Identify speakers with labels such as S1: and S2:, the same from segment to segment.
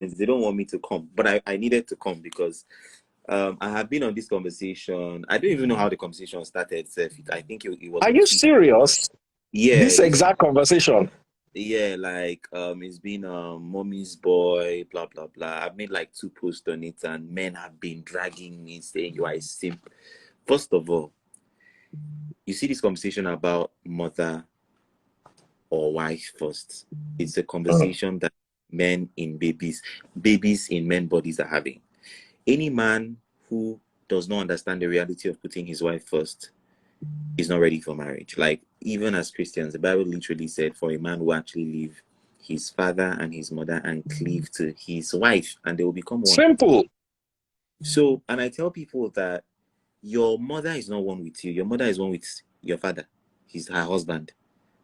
S1: They don't want me to come, but I needed to come because I have been on this conversation. I don't even know how the conversation started. I think it was
S2: Are
S1: on
S2: you
S1: Twitter.
S2: serious?
S1: Yeah,
S2: This exact conversation.
S1: yeah, like it's been mommy's boy, blah blah blah. I've made like 2 posts on it, and men have been dragging me saying you are a simp. First of all, you see this conversation about mother or wife first. It's a
S2: Mm.
S1: conversation that men in babies in men bodies are having. Any man who does not understand the reality of putting his wife first is not ready for marriage. Like, even as Christians, the Bible literally said for a man who actually leave his father and his mother and cleave to his wife, and they will become one.
S2: Simple.
S1: So, and I tell people that your mother is not one with you. Your mother is one with your father. He's her husband.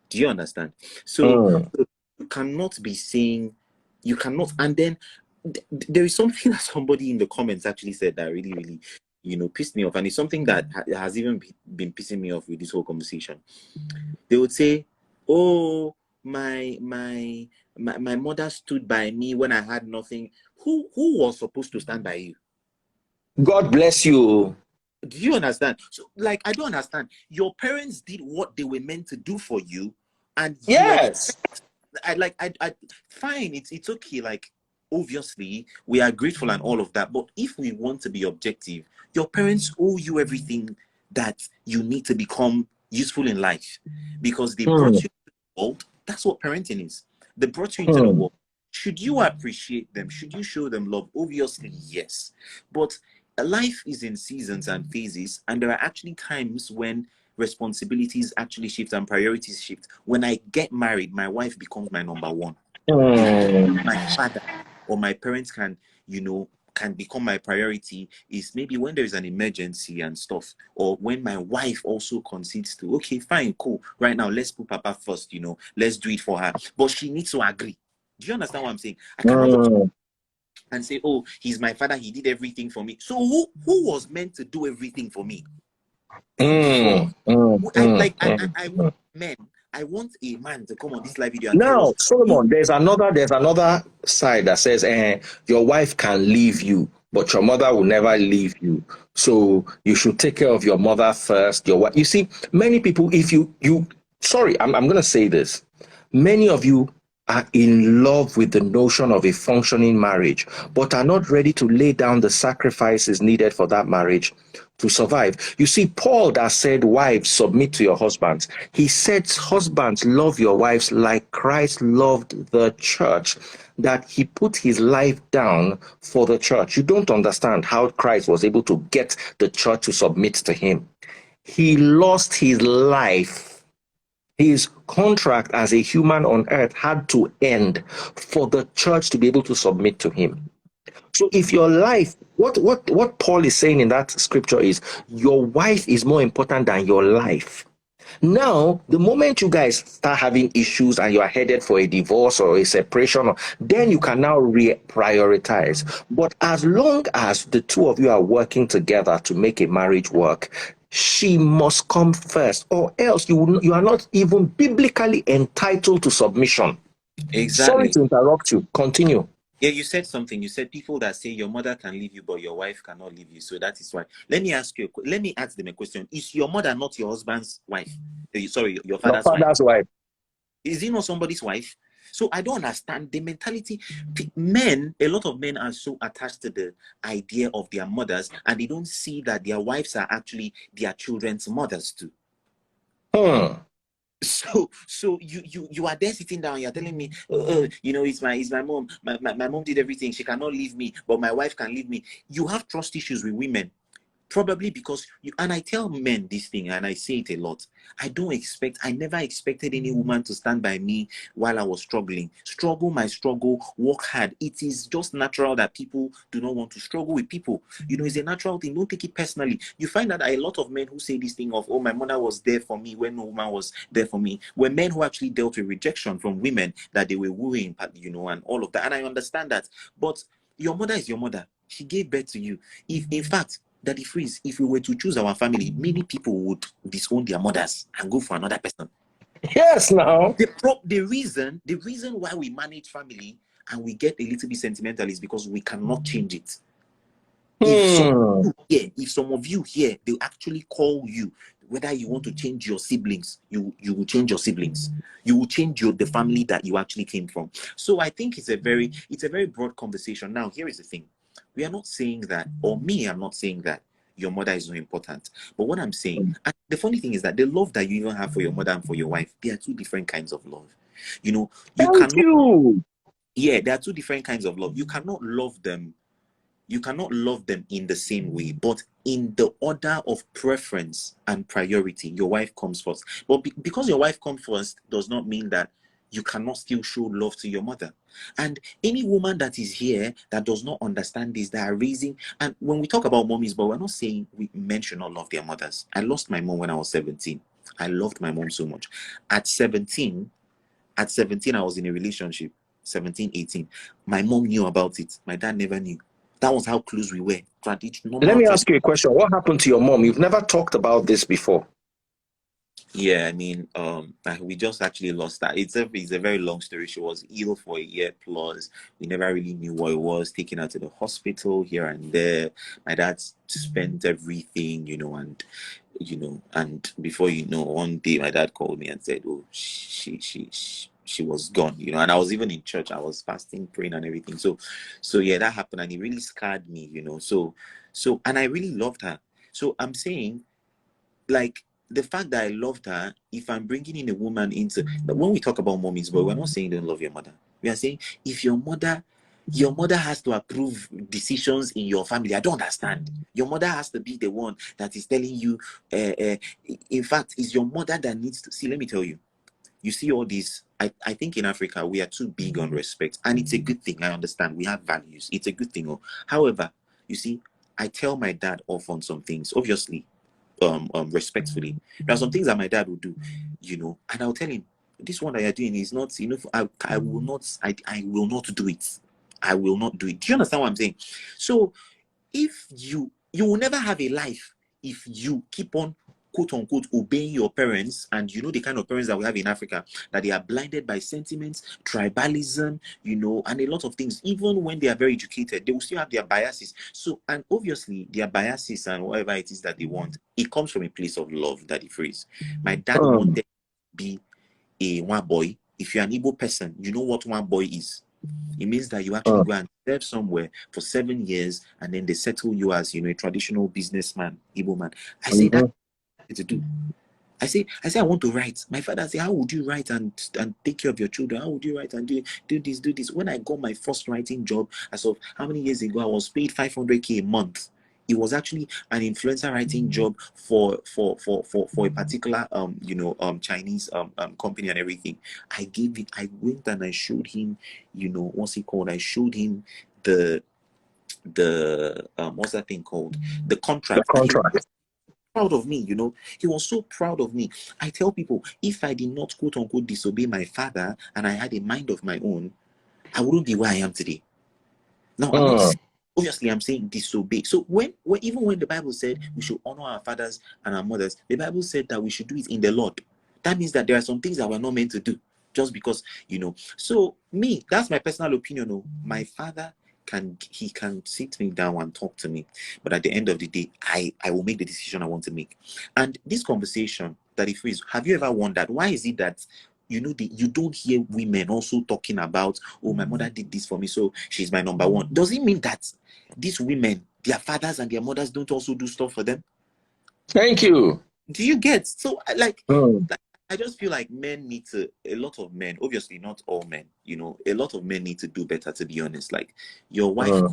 S1: Do you understand? So
S2: Mm.
S1: you cannot be saying, you cannot, and then there is something that somebody in the comments actually said that really, really, pissed me off. And it's something that has even been pissing me off with this whole conversation. They would say, oh, my mother stood by me when I had nothing. Who was supposed to stand by you?
S2: God bless you.
S1: Do you understand? So, like, I don't understand. Your parents did what they were meant to do for you, and you
S2: Yes.
S1: expect. Fine. It's okay. Like, obviously, we are grateful and all of that. But if we want to be objective, your parents owe you everything that you need to become useful in life, because they brought
S2: Mm.
S1: you into the world. That's what parenting is. They brought you into the
S2: Mm.
S1: world. Should you appreciate them? Should you show them love? Obviously, yes. But life is in seasons and phases, and there are actually times when responsibilities actually shift and priorities shift. When I get married, my wife becomes my number one.
S2: Mm.
S1: My father or my parents can become my priority is maybe when there is an emergency and stuff, or when my wife also concedes to, okay, fine, cool, right now let's put papa first, let's do it for her, but she needs to agree. Do you understand what I'm saying? I cannot just
S2: Mm.
S1: and say, oh, he's my father, he did everything for me. So who was meant to do everything for me before?
S2: Mm. Mm.
S1: I
S2: Mm.
S1: like I want
S2: Mm.
S1: men. I want a man to come on this live video and tell
S2: Now,
S1: us, you
S2: Solomon, there's another side that says, your wife can leave you, but your mother will never leave you. So you should take care of your mother first. Your wife. You see, many people, if sorry, I'm gonna say this. Many of you are in love with the notion of a functioning marriage, but are not ready to lay down the sacrifices needed for that marriage to survive. You see, Paul that said, wives, submit to your husbands. He said, husbands, love your wives like Christ loved the church, that he put his life down for the church. You don't understand how Christ was able to get the church to submit to him. He lost his life. His contract as a human on earth had to end for the church to be able to submit to him. So if your life, what Paul is saying in that scripture is, your wife is more important than your life. Now, the moment you guys start having issues and you are headed for a divorce or a separation, then you can now reprioritize. But as long as the two of you are working together to make a marriage work, she must come first, or else you are not even biblically entitled to submission. Sorry
S1: exactly.
S2: to interrupt you. Continue.
S1: Yeah, you said something. You said people that say your mother can leave you, but your wife cannot leave you. So that is why. Let me ask them a question. Is your mother not your husband's wife? Sorry, your
S2: Your
S1: father's wife.
S2: father's wife.
S1: Is he not somebody's wife? So I don't understand the mentality. Men, a lot of men are so attached to the idea of their mothers, and they don't see that their wives are actually their children's mothers too.
S2: Hmm.
S1: So you are there sitting down, you're telling me, it's my mom. My mom did everything. She cannot leave me, but my wife can leave me. You have trust issues with women. Probably because and I tell men this thing, and I say it a lot. I never expected any woman to stand by me while I was struggling. Struggle my struggle, work hard. It is just natural that people do not want to struggle with people. It's a natural thing. Don't take it personally. You find that a lot of men who say this thing of, oh, my mother was there for me when no woman was there for me, were men who actually dealt with rejection from women that they were wooing, and all of that. And I understand that. But your mother is your mother. She gave birth to you. If, in fact, Daddy Freeze, if we were to choose our family, many people would disown their mothers and go for another person.
S2: Yes, now.
S1: The reason why we manage family and we get a little bit sentimental is because we cannot change it. If some of you here, they actually call you, whether you want to change your siblings, you will change your siblings. You will change the family that you actually came from. So I think it's a very broad conversation. Now, here is the thing. We are not saying that, or me, I'm not saying that your mother is not important. But what I'm saying, and the funny thing is that the love that you even have for your mother and for your wife, they are two different kinds of love. You cannot. Yeah, there are two different kinds of love. You cannot love them in the same way, but in the order of preference and priority, your wife comes first. But because your wife comes first does not mean that you cannot still show love to your mother. And any woman that is here that does not understand this, that are raising, and when we talk about mommies, but we're not saying men should not love their mothers. I lost my mom when I was 17. I loved my mom so much. At 17, I was in a relationship. 17, 18. My mom knew about it. My dad never knew. That was how close we were.
S2: Let me ask you a question. What happened to your mom? You've never talked about this before.
S1: Yeah, I mean, we just actually lost that. It's a very long story. She was ill for a year plus. We never really knew what it was. Taken her to the hospital here and there. My dad spent everything, and before you know, one day my dad called me and said, "Oh, she was gone," and I was even in church. I was fasting, praying, and everything. So yeah, that happened, and it really scarred me, So, and I really loved her. So I'm saying, like, the fact that I loved her, if I'm bringing in a woman into, when we talk about mommies, but we're not saying don't love your mother. We are saying if your mother has to approve decisions in your family, I don't understand. Your mother has to be the one that is telling you. In fact, it's your mother that needs to see. Let me tell you. You see all these. I think in Africa we are too big on respect, and it's a good thing. I understand we have values. It's a good thing. However, you see, I tell my dad off on some things. Obviously, respectfully. There are some things that my dad will do, and I'll tell him, this one that you're doing is not, I will not do it. I will not do it. Do you understand what I'm saying? So if you will never have a life if you keep on, quote unquote, obeying your parents, and the kind of parents that we have in Africa, that they are blinded by sentiments, tribalism, and a lot of things. Even when they are very educated, they will still have their biases. So, and obviously their biases and whatever it is that they want, it comes from a place of love, that it frees. My dad wanted to be a one boy. If you're an Igbo person, you know what one boy is. It means that you actually go and serve somewhere for 7 years, and then they settle you as a traditional businessman, Igbo man. I say that to do. I say I want to write. My father say, how would you write and take care of your children? How would you write and do this? When I got my first writing job, as of how many years ago, I was paid 500K a month. It was actually an influencer writing job for a particular Chinese company and everything. I went and I showed him, what's it called? I showed him the what's that thing called? The contract.
S2: The contract.
S1: Proud of me, he was so proud of me. I tell people, if I did not, quote unquote, disobey my father and I had a mind of my own, I wouldn't be where I am today. Now, I'm not obviously I'm saying disobey. So even when the Bible said we should honor our fathers and our mothers, the Bible said that we should do it in the Lord. That means that there are some things that we're not meant to do just because, So me, that's my personal opinion. My father can sit me down and talk to me, but at the end of the day, I will make the decision I want to make. And this conversation that it is, have you ever wondered why is it that you don't hear women also talking about, oh, my mother did this for me, so she's my number one? Does it mean that these women, their fathers and their mothers, don't also do stuff for them?
S2: Thank you.
S1: Do you get? So I just feel like a lot of men, obviously not all men, a lot of men need to do better, to be honest. Like, your wife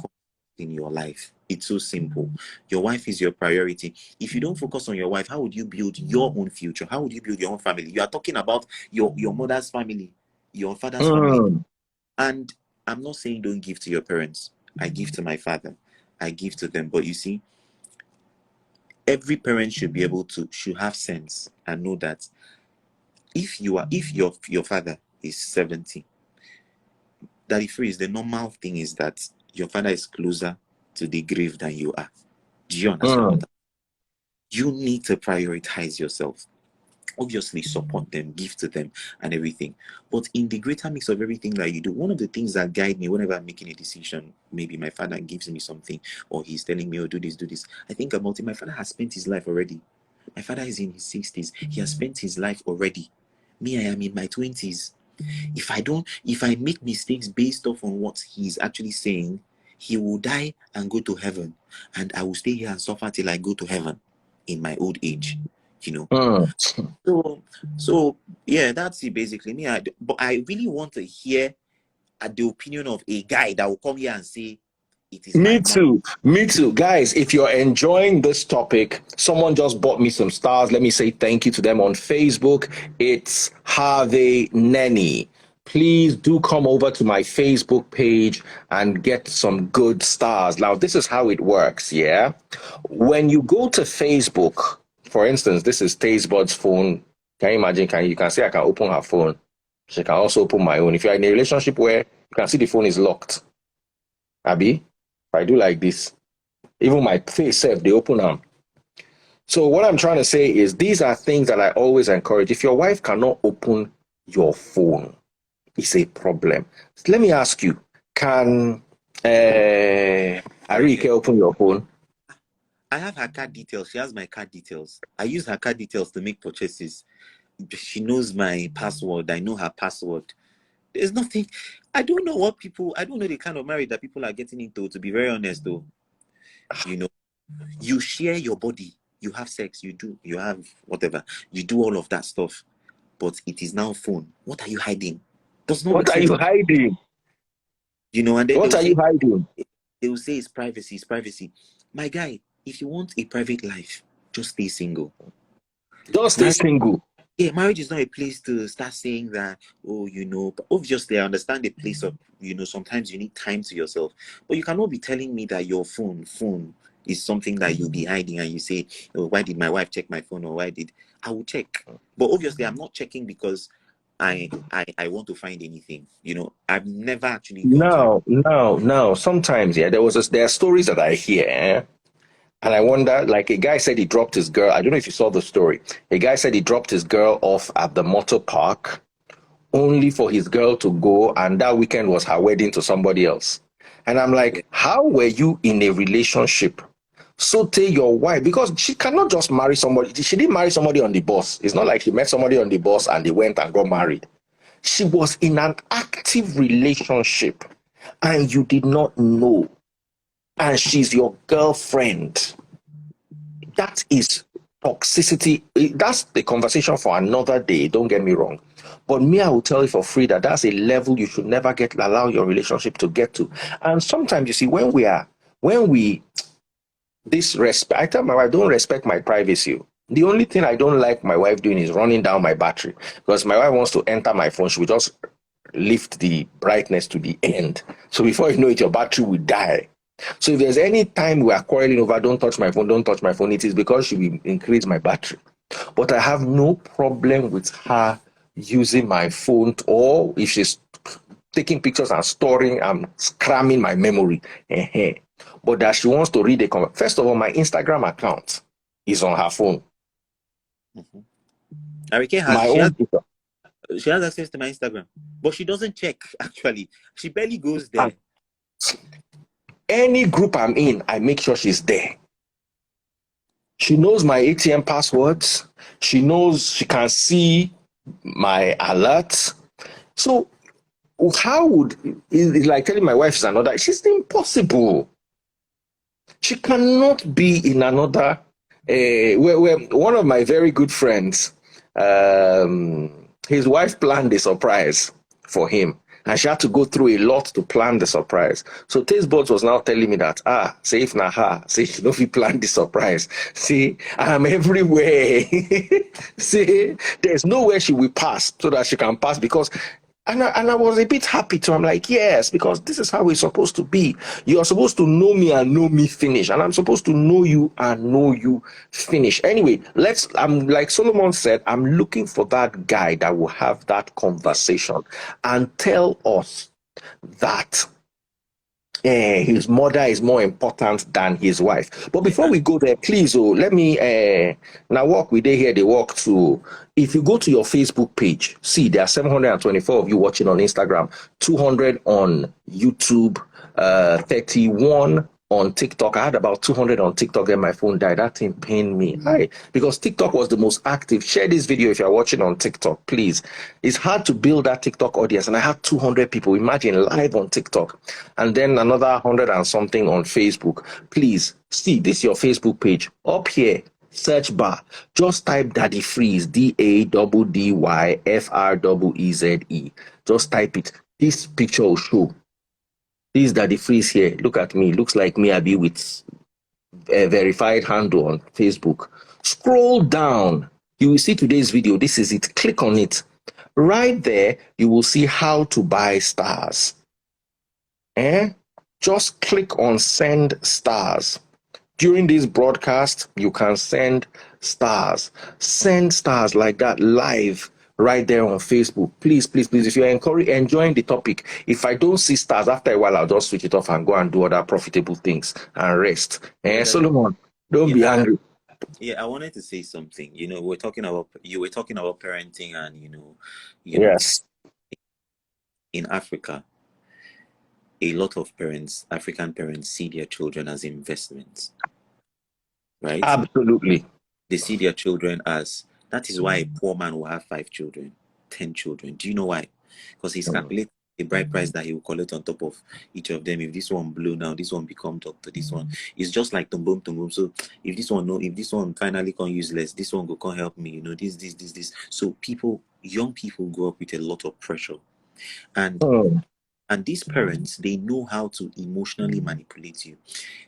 S1: in your life, it's so simple. Your wife is your priority. If you don't focus on your wife, how would you build your own future? How would you build your own family? You are talking about your mother's family, your father's family. And I'm not saying don't give to your parents. I give to my father. I give to them. But you see, every parent should have sense and know that if your father is 70, that the normal thing is that your father is closer to the grave than you are. Do you understand what you need to prioritize yourself? obviously support them, give to them, and everything. But in the greater mix of everything that you do, one of the things that guide me whenever I'm making a decision, maybe my father gives me something, or he's telling me, oh, do this, do this. I think about it. My father has spent his life already. My father is in his 60s. He has spent his life already. Me, I am in my 20s. If I make mistakes based off on what he's actually saying, he will die and go to heaven, and I will stay here and suffer till I go to heaven in my old age, you know. So yeah, that's it basically. But I really want to hear the opinion of a guy that will come here and say it is
S2: Me
S1: my mom.
S2: too. Me too. Guys, if you're enjoying this topic, someone just bought me some stars. Let me say thank you to them on Facebook. It's Harvey Nenny. Please do come over to my Facebook page and get some good stars. Now, this is how it works, yeah? When you go to Facebook, for instance, this is Tazebud's phone. Can you imagine? You can see I can open her phone. She can also open my own. If you're in a relationship where you can see the phone is locked, Abby, if I do like this, even my face self, they open them. So what I'm trying to say is these are things that I always encourage. If your wife cannot open your phone, it's a problem. Let me ask you, can Arike open your phone?
S1: I have her card details. She has my card details. I use her card details to make purchases. She knows my password. I know her password. There's nothing. I don't know the kind of marriage that people are getting into, to be very honest, though. You know, you share your body, you have sex, you have whatever, you do all of that stuff, but it is now phone. What are you hiding? Does not
S2: What
S1: make
S2: are
S1: sense.
S2: you hiding?
S1: You know, and then
S2: What are you hiding?
S1: they will say it's privacy, it's privacy. My guy, if you want a private life, just stay single.
S2: Just stay single.
S1: Yeah, marriage is not a place to start saying that, oh, you know, but obviously I understand the place of, you know, sometimes you need time to yourself, but you cannot be telling me that your phone is something that you'll be hiding and you say, oh, why did my wife check my phone, or I will check. But obviously I'm not checking because I want to find anything, you know. I've never actually gone to
S2: No. Sometimes, yeah, there are stories that I hear, and I wonder, like a guy said he dropped his girl. I don't know if you saw the story. A guy said he dropped his girl off at the motor park only for his girl to go, and that weekend was her wedding to somebody else. And I'm like, how were you in a relationship? So tell your wife, because she cannot just marry somebody. She didn't marry somebody on the bus. It's not like she met somebody on the bus and they went and got married. She was in an active relationship and you did not know. And she's your girlfriend. That is toxicity. That's the conversation for another day. Don't get me wrong. But me, I will tell you for free that that's a level you should never allow your relationship to get to. And sometimes you see, when we disrespect, I tell my wife, don't respect my privacy. The only thing I don't like my wife doing is running down my battery, because my wife wants to enter my phone. She will just lift the brightness to the end. So before you know it, your battery will die. So if there's any time we are quarreling over don't touch my phone, it is because she will increase my battery. But I have no problem with her using my phone, or if she's taking pictures and storing, I'm cramming my memory. But that she wants to read a comment. First of all, my Instagram account is on her phone.
S1: She has access to my Instagram, but she doesn't check. Actually, she barely goes there.
S2: Any group I'm in, I make sure she's there. She knows my ATM passwords. She knows, she can see my alerts. So how would, it's like telling my wife is another, she's impossible. She cannot be in another, where one of my very good friends, his wife planned a surprise for him, and she had to go through a lot to plan the surprise. So Tazebot was now telling me that, say if na her, say she don't plan the surprise. See, I'm everywhere. See, there's nowhere she will pass so that she can pass, because and I was a bit happy too. I'm like, yes, because this is how it's supposed to be. You are supposed to know me and know me finish, and I'm supposed to know you and know you finish. Anyway, I'm like Solomon said, I'm looking for that guy that will have that conversation and tell us that his mother is more important than his wife. But before we go there, please, let me now walk we day here. They walk to. If you go to your Facebook page, see there are 724 of you watching on Instagram, 200 on YouTube, 31 on TikTok. I had about 200 on TikTok, then my phone died. That thing pained me. Because TikTok was the most active. Share this video if you're watching on TikTok, please. It's hard to build that TikTok audience, and I had 200 people. Imagine live on TikTok, and then another 100 and something on Facebook. Please see this is your Facebook page. Up here, search bar, just type Daddy Freeze, DADDYFREEZE. Just type it. This picture will show. This is Daddy Freeze here. Look at me. Looks like me, I be with a verified handle on Facebook. Scroll down. You will see today's video. This is it. Click on it. Right there, you will see how to buy stars. Just click on send stars. During this broadcast, you can send stars. Send stars like that live right there on Facebook. Please, please, please, if you're enjoying the topic, if I don't see stars, after a while, I'll just switch it off and go and do other profitable things and rest. Solomon, don't be angry.
S1: Yeah, I wanted to say something. You know, you were talking about parenting, and
S2: Yes.
S1: In Africa, a lot of parents, African parents, see their children as investments, right?
S2: Absolutely.
S1: They see their children as, that is why a poor man will have 5 children, 10 children. Do you know why? Because he's calculating the bride price that he will collect on top of each of them. If this one blow now, this one become doctor, this one is just like tumbum. So if this one finally come useless, this one go come help me, this. So young people grow up with a lot of pressure. And these parents, they know how to emotionally manipulate you.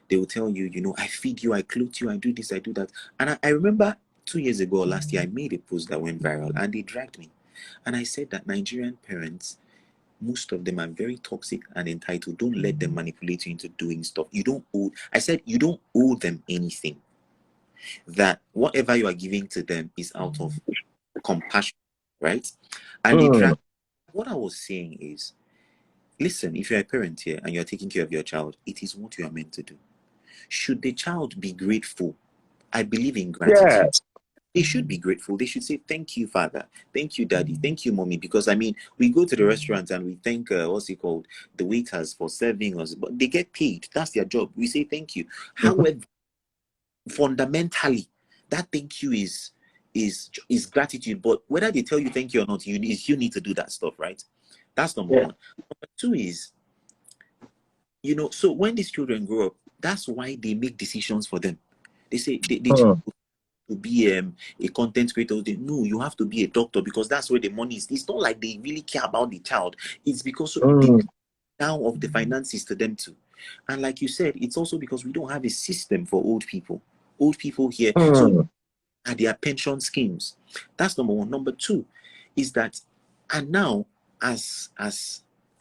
S1: They will tell you, I feed you, I clothe you, I do this, I do that. And I remember 2 years ago or last year, I made a post that went viral, and they dragged me. And I said that Nigerian parents, most of them are very toxic and entitled. Don't let them manipulate you into doing stuff. You don't owe them anything. That whatever you are giving to them is out of compassion, right? And they dragged. What I was saying is, listen, if you're a parent here and you're taking care of your child, it is what you are meant to do. Should the child be grateful? I believe in gratitude.
S2: Yes.
S1: They should be grateful. They should say, thank you, Father. Thank you, Daddy. Thank you, Mommy. Because, we go to the restaurant and we thank, the waiters for serving us. But they get paid. That's their job. We say thank you. However, fundamentally, that thank you is gratitude. But whether they tell you thank you or not, you need to do that stuff, right? That's number one. Number two is, so when these children grow up, that's why they make decisions for them. They say they to be a content creator. No, you have to be a doctor because that's where the money is. It's not like they really care about the child. It's because they down of the finances to them too. And like you said, it's also because we don't have a system for old people. Old people here, so are their pension schemes. That's number one. Number two is that, and now as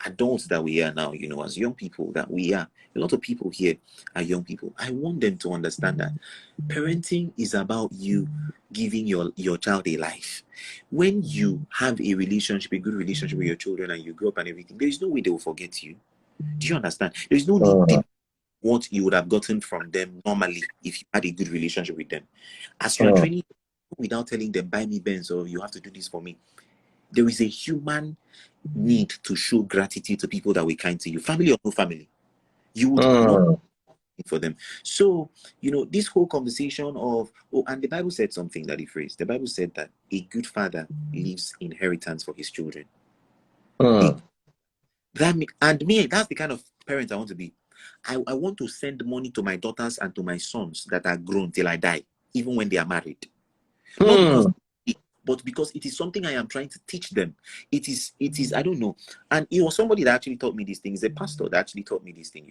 S1: adults that we are now, as young people that we are, a lot of people here are young people. I want them to understand that parenting is about you giving your child a life. When you have a relationship, a good relationship with your children, and you grow up and everything, there is no way they will forget you. Do you understand? There is no need what you would have gotten from them normally if you had a good relationship with them. As you are training without telling them, buy me Benz, or you have to do this for me, there is a human need to show gratitude to people that were kind to you, family or no family. You would not for them. So, this whole conversation of, and the Bible said something that he phrased. The Bible said that a good father leaves inheritance for his children. That's the kind of parent I want to be. I want to send money to my daughters and to my sons that are grown till I die, even when they are married. Not because, but because it is something I am trying to teach them. It is, I don't know. And it was somebody that actually taught me this thing. It's a pastor that actually taught me this thing,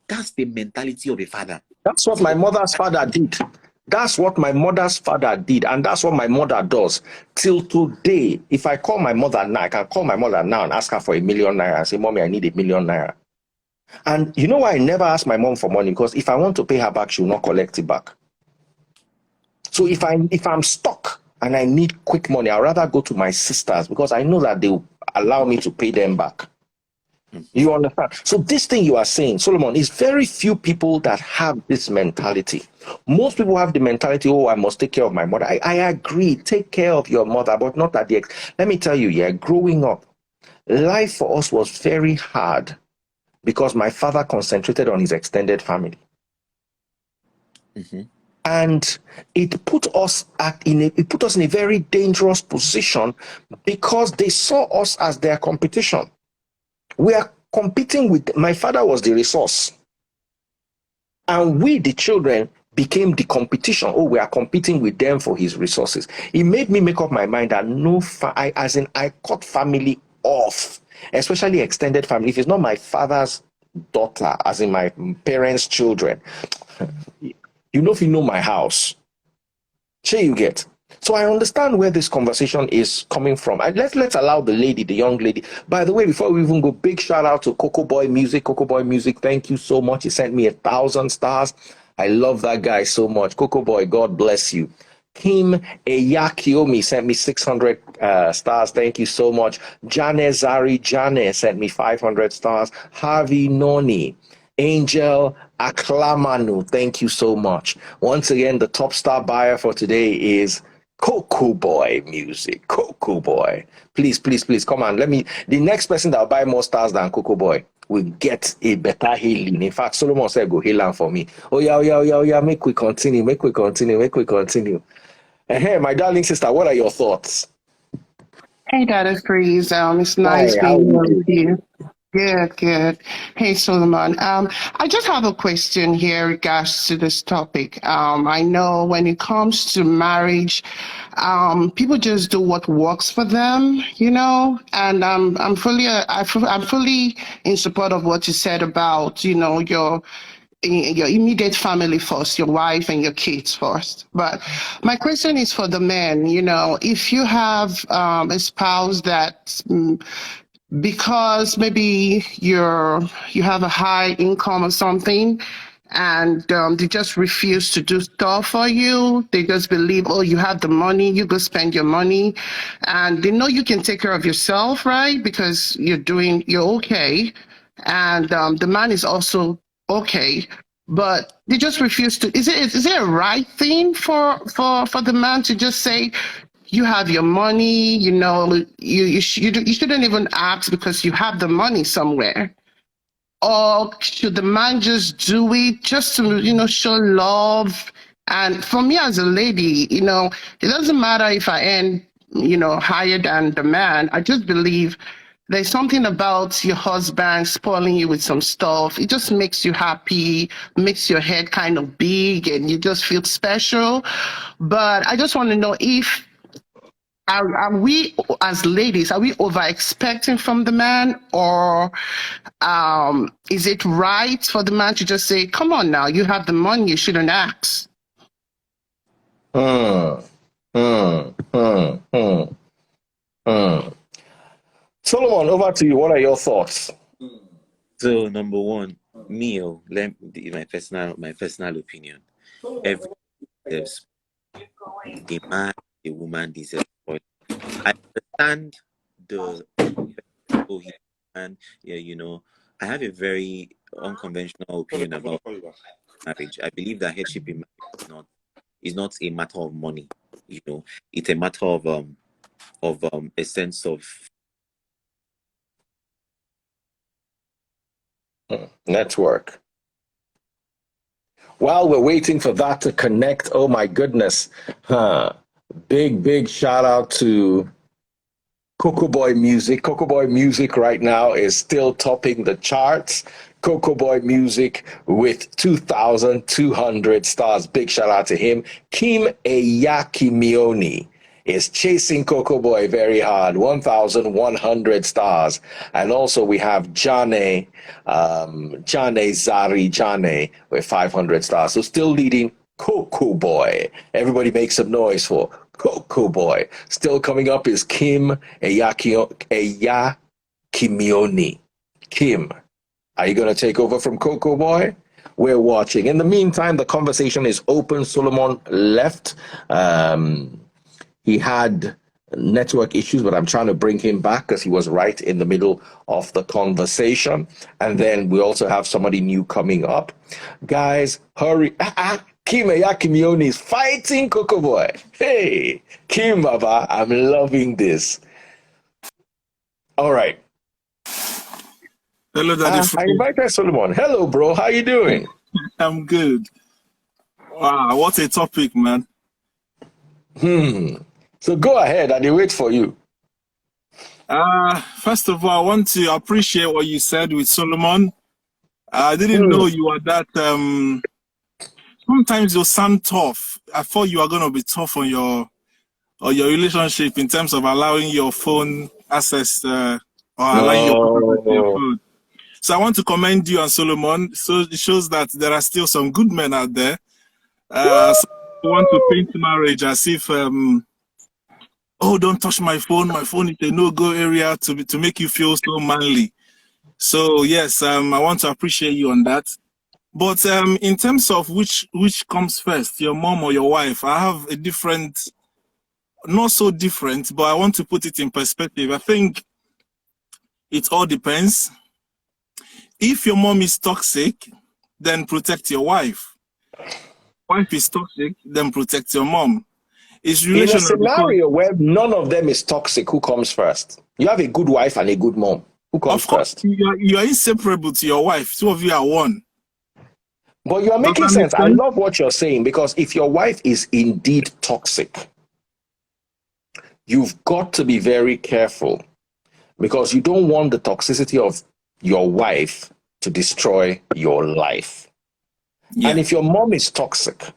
S1: That's the mentality of a father.
S2: That's what my mother's father did. That's what my mother's father did. And that's what my mother does. Till today, if I call my mother now, I can call my mother now and ask her for 1 million naira and say, Mommy, I need 1 million naira. And you know why I never ask my mom for money? Because if I want to pay her back, she will not collect it back. So if I'm stuck and I need quick money, I'd rather go to my sisters because I know that they will allow me to pay them back. You understand? So this thing you are saying, Solomon, is very few people that have this mentality. Most people have the mentality, oh, I must take care of my mother. I agree, take care of your mother, but not at the let me tell you, yeah, growing up, life for us was very hard because my father concentrated on his extended family.
S1: Mm-hmm.
S2: And it put us in a very dangerous position because they saw us as their competition. We are competing with, my father was the resource, and we, the children, became the competition. Oh, we are competing with them for his resources. It made me make up my mind that I cut family off, especially extended family. If it's not my father's daughter, as in my parents' children, you know, if you know my house, sure you get. So I understand where this conversation is coming from. And let's allow the young lady. By the way, before we even go, big shout out to Coco Boy Music. Coco Boy Music, thank you so much. He sent me 1,000 stars. I love that guy so much. Coco Boy, God bless you. Kim Eyakiomi sent me 600 stars. Thank you so much. Jane Zari Jane sent me 500 stars. Harvey Noni. Angel Aklamanu, thank you so much. Once again, the top star buyer for today is Coco Boy Music. Coco Boy. Please, please, please, come on. The next person that'll buy more stars than Coco Boy will get a better healing. In fact, Solomon said, go heal for me. Oh, yeah. Make we continue. Hey, my darling sister, what are your thoughts?
S3: Hey, Dada Freeze. It's nice
S2: Hi, how
S3: being
S2: are
S3: here
S2: you
S3: with you. Good, good. Hey, Solomon. I just have a question here regards to this topic. I know when it comes to marriage, people just do what works for them, you know, and I'm fully in support of what you said about, you know, your immediate family first, your wife and your kids first. But my question is for the men, you know, if you have a spouse that because maybe you have a high income or something, and they just refuse to do stuff for you. They just believe, oh, you have the money, you go spend your money, and they know you can take care of yourself, right? Because you're okay, and the man is also okay, but they just refuse to. Is it a right thing for the man to just say, you have your money, you know, you shouldn't even ask because you have the money somewhere? Or should the man just do it just to, you know, show love? And for me as a lady, you know, it doesn't matter if I earn, you know, higher than the man. I just believe there's something about your husband spoiling you with some stuff. It just makes you happy, makes your head kind of big, and you just feel special. But I just want to know if are we as ladies, are we over expecting from the man, or is it right for the man to just say, come on now, you have the money, you shouldn't ask?
S2: Solomon, over to you. What are your thoughts?
S1: So number one, my personal opinion. Every deserves a man, a woman deserves. I understand the and yeah, you know, I have a very unconventional opinion about marriage. I believe that headship in marriage is not a matter of money. You know, it's a matter of a sense of
S2: Network. While we're waiting for that to connect, oh my goodness. Big shout out to Coco Boy Music. Coco Boy Music right now is still topping the charts. Coco Boy Music with 2,200 stars. Big shout out to him. Kim Eyakimioni is chasing Coco Boy very hard. 1,100 stars. And also we have Jane Zari Jane with 500 stars. So still leading Coco Boy. Everybody make some noise for Coco Boy. Still coming up is Kim Eyakimioni. Kim, are you going to take over from Coco Boy? We're watching. In the meantime, the conversation is open. Solomon left. He had network issues, but I'm trying to bring him back because he was right in the middle of the conversation. And then we also have somebody new coming up. Guys, hurry. Kim Yakimioni is fighting Coco Boy. Hey, Kim Baba, I'm loving this. All right.
S4: Hello, Daddy.
S2: I invited Solomon. Hello, bro. How you doing?
S4: I'm good. Wow, what a topic, man.
S2: So go ahead, and they wait for you.
S4: First of all, I want to appreciate what you said with Solomon. I didn't know you were that. Sometimes you sound tough. I thought you were going to be tough on your relationship in terms of allowing your phone access or allowing your phone. So I want to commend you on Solomon. So it shows that there are still some good men out there. So want to paint marriage as if, oh, don't touch my phone. My phone is a no-go area to make you feel so manly. So yes, I want to appreciate you on that. But in terms of which comes first, your mom or your wife, I have a different, not so different, but I want to put it in perspective. I think it all depends. If your mom is toxic, then protect your wife. Wife is toxic, then protect your mom. It's
S2: in a scenario where none of them is toxic, who comes first? You have a good wife and a good mom. Who comes first?
S4: You are inseparable to your wife. Two of you are one.
S2: But you are making sense. I love what you're saying, because if your wife is indeed toxic, you've got to be very careful, because you don't want the toxicity of your wife to destroy your life. Yeah. And if your mom is toxic,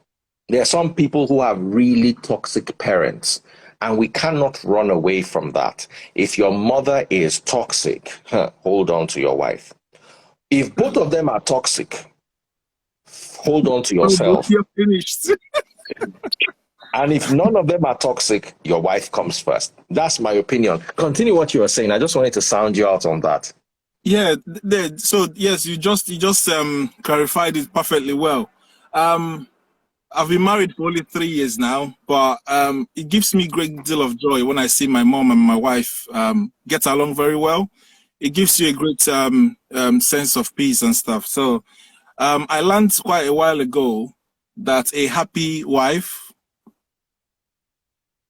S2: there are some people who have really toxic parents, and we cannot run away from that. If your mother is toxic, hold on to your wife. If both of them are toxic, hold on to yourself.
S4: You're finished.
S2: And if none of them are toxic, your wife comes first. That's my opinion. Continue what you were saying. I just wanted to sound you out on that.
S4: Yeah. So yes, you just clarified it perfectly well. I've been married for only 3 years now, but it gives me a great deal of joy when I see my mom and my wife get along very well. It gives you a great sense of peace and stuff. So I learned quite a while ago that a happy wife,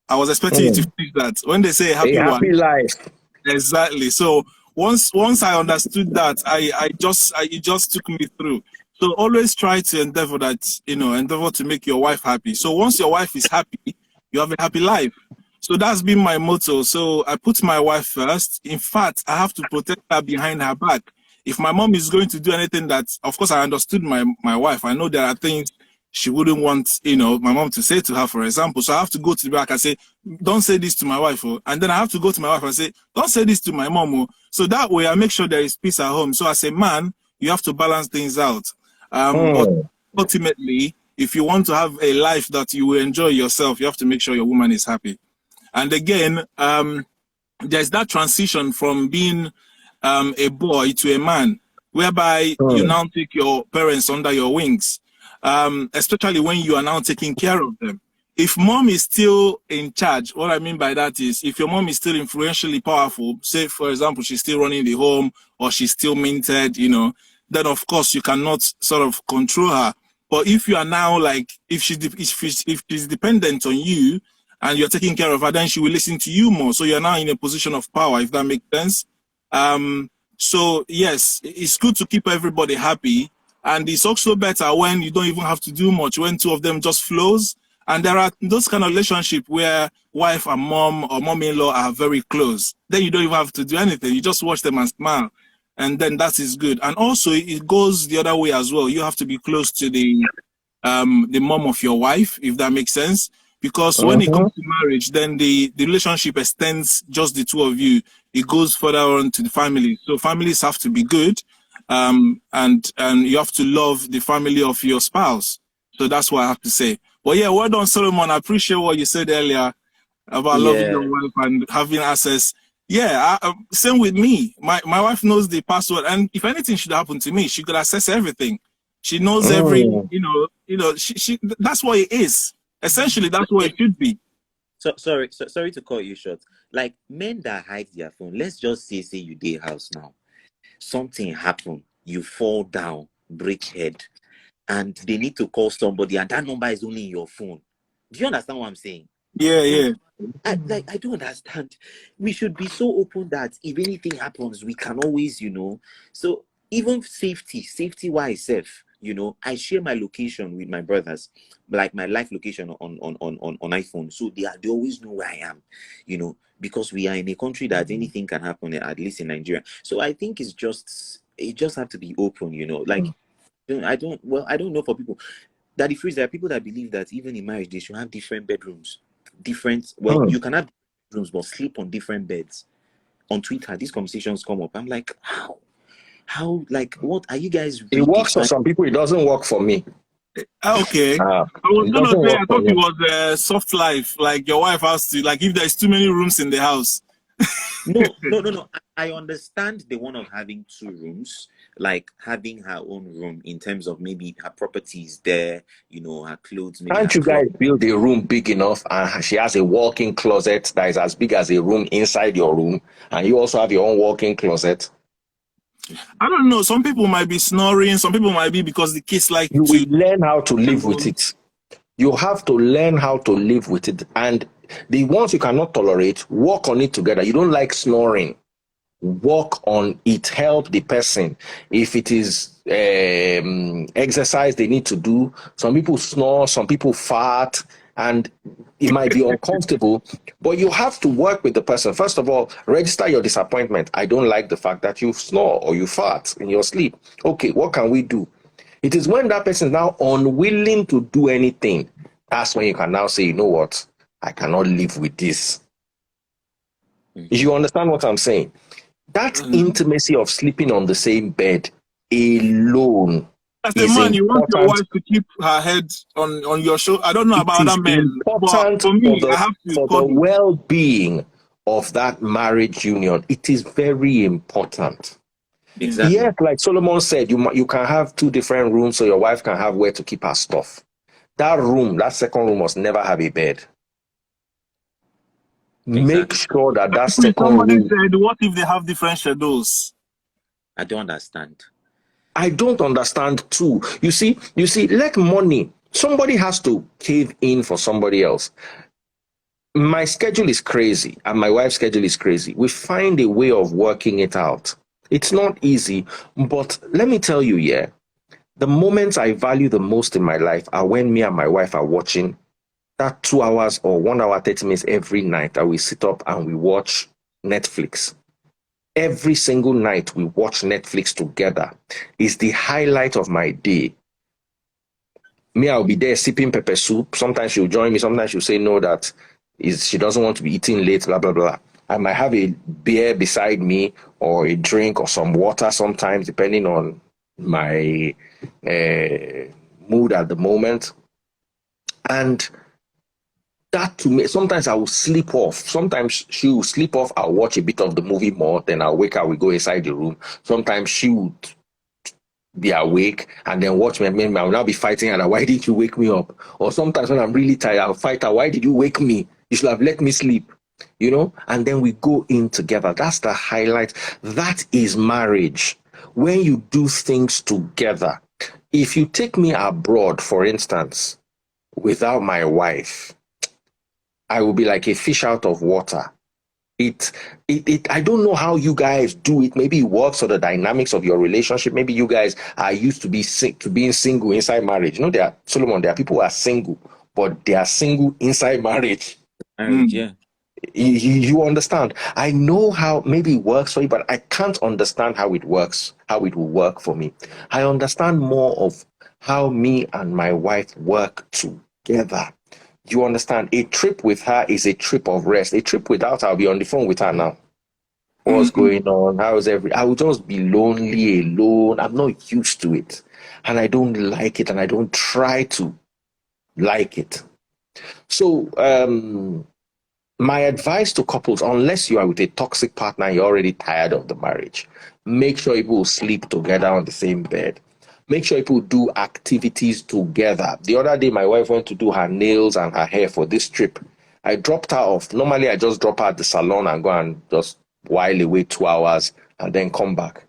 S4: I was expecting you to finish that. When they say a happy wife,
S2: life.
S4: Exactly. So once I understood that, it just took me through. So always try to endeavor to make your wife happy. So once your wife is happy, you have a happy life. So that's been my motto. So I put my wife first. In fact, I have to protect her behind her back. If my mom is going to do anything that, of course, I understood my wife. I know there are things she wouldn't want, my mom to say to her, for example. So I have to go to the back and say, don't say this to my wife. And then I have to go to my wife and say, don't say this to my mom. So that way I make sure there is peace at home. So as a man, you have to balance things out. But ultimately, if you want to have a life that you will enjoy yourself, you have to make sure your woman is happy. And again, there's that transition from being a boy to a man, whereby you now take your parents under your wings, especially when you are now taking care of them. If mom is still in charge, what I mean by that is, if your mom is still influentially powerful, say, for example, she's still running the home or she's still minted, then of course you cannot sort of control her. But if you are now if she's dependent on you and you're taking care of her, then she will listen to you more. So you're now in a position of power, if that makes sense. So yes, it's good to keep everybody happy. And it's also better when you don't even have to do much, when two of them just flows. And there are those kind of relationships where wife and mom or mom-in-law are very close. Then you don't even have to do anything. You just watch them and smile. And then that is good. And also it goes the other way as well. You have to be close to the mom of your wife, if that makes sense. Because when it comes to marriage, then the relationship extends just the two of you. It goes further on to the family. So families have to be good. And you have to love the family of your spouse. So that's what I have to say. But yeah, well done, Solomon. I appreciate what you said earlier about loving your wife and having access. Yeah, same with me. My wife knows the password, and if anything should happen to me, she could access everything. She knows every, she that's what it is. Essentially, that's what it should be.
S1: sorry to cut you short. Like men that hide their phone, let's just say you dey house now. Something happen, you fall down, break head, and they need to call somebody, and that number is only in your phone. Do you understand what I'm saying?
S4: Yeah.
S1: I don't understand. We should be so open that if anything happens, we can always, So even safety wise, I share my location with my brothers, like my live location on iPhone. So they always know where I am, because we are in a country that anything can happen, at least in Nigeria. So I think it just have to be open, Like I don't know for people that there are people that believe that even in marriage they should have different bedrooms. You can have rooms but sleep on different beds. On Twitter these conversations come up. I'm like, how like what are you guys
S2: It works for some people, it doesn't work for me.
S4: Okay. I was gonna say, I thought it was a soft life, like your wife has to, like if there's too many rooms in the house.
S1: No. I understand the one of having 2 rooms, like having her own room in terms of maybe her properties there, her clothes. Maybe
S2: Can't you guys build a room big enough and she has a walk-in closet that is as big as a room inside your room, and you also have your own walk-in closet?
S4: I don't know. Some people might be snoring. Some people might be because the kids like
S2: you will learn how to live with it. You have to learn how to live with it. And the ones you cannot tolerate, work on it together. You don't like snoring, work on it. Help the person. If it is exercise they need to do, some people snore, some people fart, and it might be uncomfortable, but you have to work with the person. First of all, register your disappointment. I don't like the fact that you snore or you fart in your sleep. Okay, what can we do? It is when that person is now unwilling to do anything, that's when you can now say, you know what, I cannot live with this. You understand what I'm saying? That intimacy of sleeping on the same bed alone.
S4: As a man, you want your wife to keep her head on your shoulder. I don't know about other men, but for me, I have to.
S2: For the well-being of that marriage union, it is very important.
S1: Exactly.
S2: Yes, like Solomon said, you can have 2 different rooms so your wife can have where to keep her stuff. That second room must never have a bed. Exactly. Make sure that second
S4: somebody
S2: room.
S4: Said, what if they have different schedules?
S1: I don't understand.
S2: I don't understand too. You see, let money. Somebody has to cave in for somebody else. My schedule is crazy and my wife's schedule is crazy. We find a way of working it out. It's not easy, but let me tell you, the moments I value the most in my life are when me and my wife are watching that 2 hours or 1 hour, 30 minutes every night that we sit up and we watch Netflix. Every single night we watch Netflix together is the highlight of my day. Me, I'll be there sipping pepper soup. Sometimes she'll join me. Sometimes she'll say no, that she doesn't want to be eating late, blah, blah, blah. I might have a beer beside me or a drink or some water sometimes, depending on my mood at the moment. And that to me, sometimes I will sleep off. Sometimes she will sleep off. I'll watch a bit of the movie more. Then I'll wake up. We go inside the room. Sometimes she would be awake and then watch me. I'll now be fighting her. Why didn't you wake me up? Or sometimes when I'm really tired, I'll fight her. Why did you wake me? You should have let me sleep. And then we go in together. That's the highlight. That is marriage. When you do things together. If you take me abroad, for instance, without my wife, I will be like a fish out of water. I don't know how you guys do it. Maybe it works for the dynamics of your relationship. Maybe you guys are used to being single inside marriage. There are people who are single, but they are single inside marriage.
S1: Yeah.
S2: You understand? I know how maybe it works for you, but I can't understand how it works, how it will work for me. I understand more of how me and my wife work together. You understand? A trip with her is a trip of rest. A trip without her, I'll be on the phone with her now. What's going on? I will just be lonely, alone. I'm not used to it. And I don't like it, and I don't try to like it. So, my advice to couples, unless you are with a toxic partner, you're already tired of the marriage, make sure people sleep together on the same bed. Make sure people do activities together. The other day, my wife went to do her nails and her hair for this trip. I dropped her off. Normally, I just drop her at the salon and go and just while away 2 hours and then come back.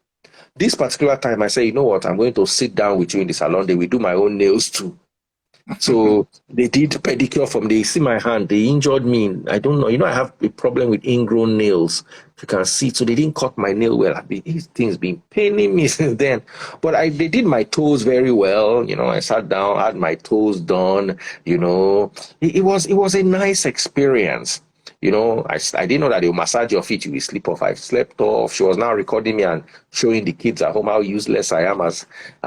S2: This particular time, I say, you know what? I'm going to sit down with you in the salon. They will do my own nails too. So they did pedicure from, they see my hand, they injured me. I don't know. You know, I have a problem with ingrown nails. If you can see, so they didn't cut my nail well. These things been paining me since then. But they did my toes very well. You know, I sat down, had my toes done. You know, it was a nice experience. You know, I didn't know that they will massage your feet, you will sleep off. I slept off. She was now recording me and showing the kids at home how useless I am as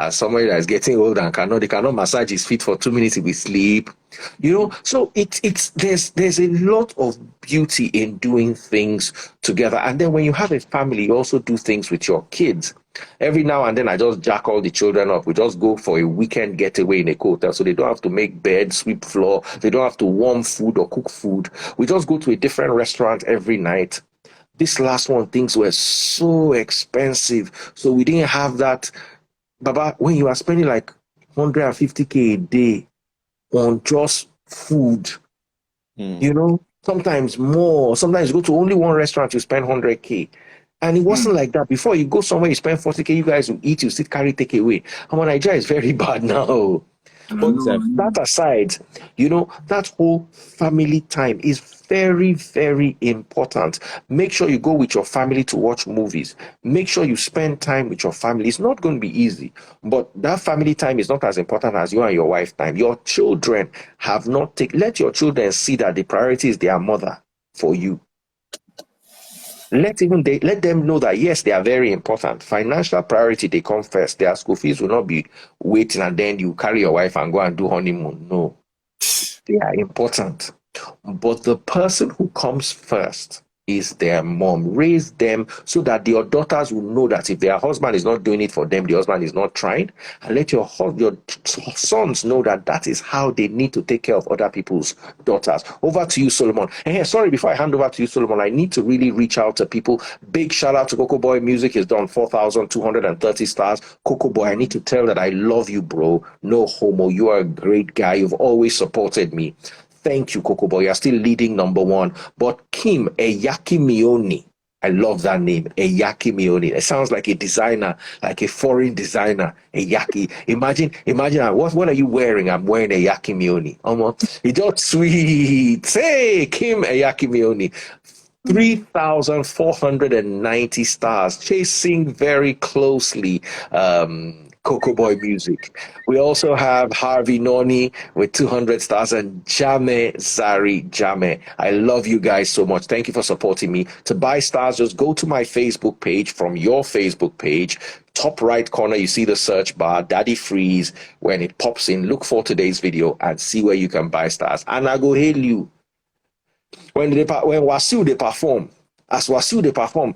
S2: somebody that is getting old and they cannot massage his feet for 2 minutes, he will sleep. You know, so there's a lot of beauty in doing things together. And then when you have a family, you also do things with your kids. Every now and then I just jack all the children up. We just go for a weekend getaway in a hotel, so they don't have to make bed, sweep floor, they don't have to warm food or cook food. We just go to a different restaurant every night. This last one, things were so expensive, so we didn't have that. Baba, when you are spending like 150K a day on just food, you know, sometimes more, sometimes you go to only one restaurant, you spend 100K. And it wasn't like that. Before you go somewhere, you spend 40K, you guys will eat, you still carry takeaway. And when Nigeria is very bad now. But that aside, you know, that whole family time is very, very important. Make sure you go with your family to watch movies. Make sure you spend time with your family. It's not going to be easy, but that family time is not as important as you and your wife time. Your children have not let your children see that the priority is their mother for you. Let them know that yes, they are very important. Financial priority, they come first. Their school fees will not be waiting and then you carry your wife and go and do honeymoon. No, they are important. But the person who comes first is their mom. Raise them so that your daughters will know that if their husband is not doing it for them, the husband is not trying. And let your sons know that that is how they need to take care of other people's daughters. Over to you, Solomon. And sorry, before I hand over to you, Solomon, I need to really reach out to people. Big shout out to Coco Boy Music. Is done 4,230 stars. Coco Boy, I need to tell that I love you, bro. No homo. You are a great guy. You've always supported me. Thank you, Coco Boy. You're still leading #1. But Kim Eyakimioni, I love that name, Eyakimioni. It sounds like a designer, like a foreign designer. Eyaki. Imagine. What are you wearing? I'm wearing Eyakimioni. It's just sweet. Hey, Kim Eyakimioni. 3,490 stars, chasing very closely Coco Boy Music. We also have Harvey Noni with 200 stars and Jame Zari Jame. I love you guys so much. Thank you for supporting me. To buy stars, just go to my Facebook page. From your Facebook page, top right corner, you see the search bar, Daddy Freeze. When it pops in, look for today's video and see where you can buy stars. And I go hail you. When Wasiu they perform, as Wasiu they perform,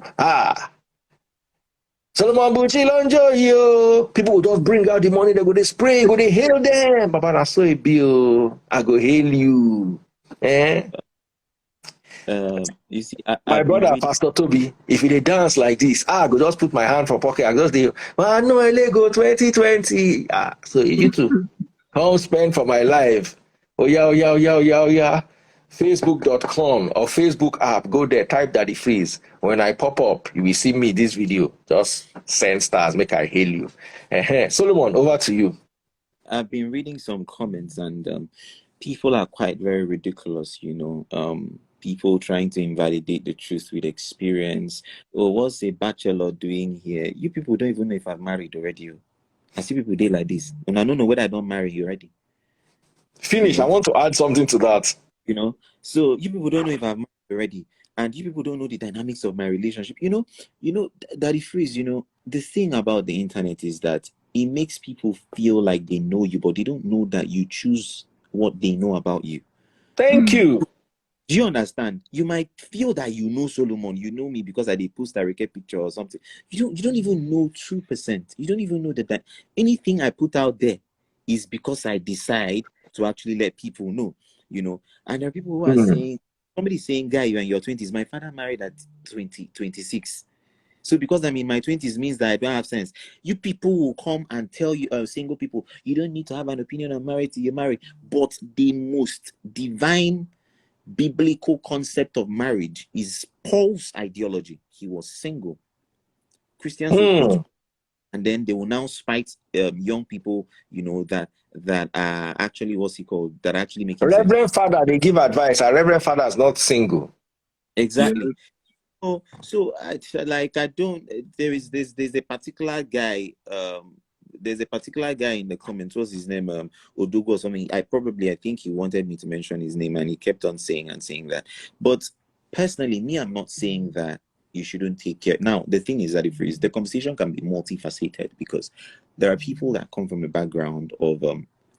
S2: Solomon Buchi Lonjo, yo. People will just bring out the money, they go they spray, go they hail them. Baba, I saw a bill. I go hail you.
S1: You see,
S2: my brother, Pastor Toby, if they dance like this, I go just put my hand for pocket. I just do, no, I go 2020. So you too. Home spend for my life. Oh yeah. Facebook.com or Facebook app, go there, type Daddy Freeze. When I pop up, you will see me this video. Just send stars, make I hail you. Solomon, over to you.
S1: I've been reading some comments and people are quite very ridiculous, you know. People trying to invalidate the truth with experience. Or what's a bachelor doing here? You people don't even know if I've married already. I see people like this. And I don't know whether I don't marry you already.
S2: Finish. I want to add something to that.
S1: You know, so you people don't know if I've married already, and you people don't know the dynamics of my relationship. You know, Daddy Freeze, you know, the thing about the internet is that it makes people feel like they know you, but they don't know that you choose what they know about you.
S2: Thank you.
S1: Do you understand? You might feel that you know Solomon, you know me because I did post a record picture or something. You don't even know 2%. You don't even know that anything I put out there is because I decide to actually let people know. You know, and there are people who are saying, somebody's saying, guy, you're in your 20s. My father married at 26. So because I'm in my 20s means that I don't have sense. You people will come and tell you, single people, you don't need to have an opinion on marriage till you're married. But the most divine biblical concept of marriage is Paul's ideology. He was single. Christians will quote, and then they will now spite young people, that are actually, what's he called, that are actually making sense.
S2: Reverend Father, they give advice. A Reverend Father is not single.
S1: Exactly. So I don't. There's a particular guy. There's a particular guy in the comments. What's his name? Odugo or something. I think he wanted me to mention his name, and he kept on saying that. But personally, me, I'm not saying that you shouldn't take care. Now, the thing is that the conversation can be multifaceted, because there are people that come from a background of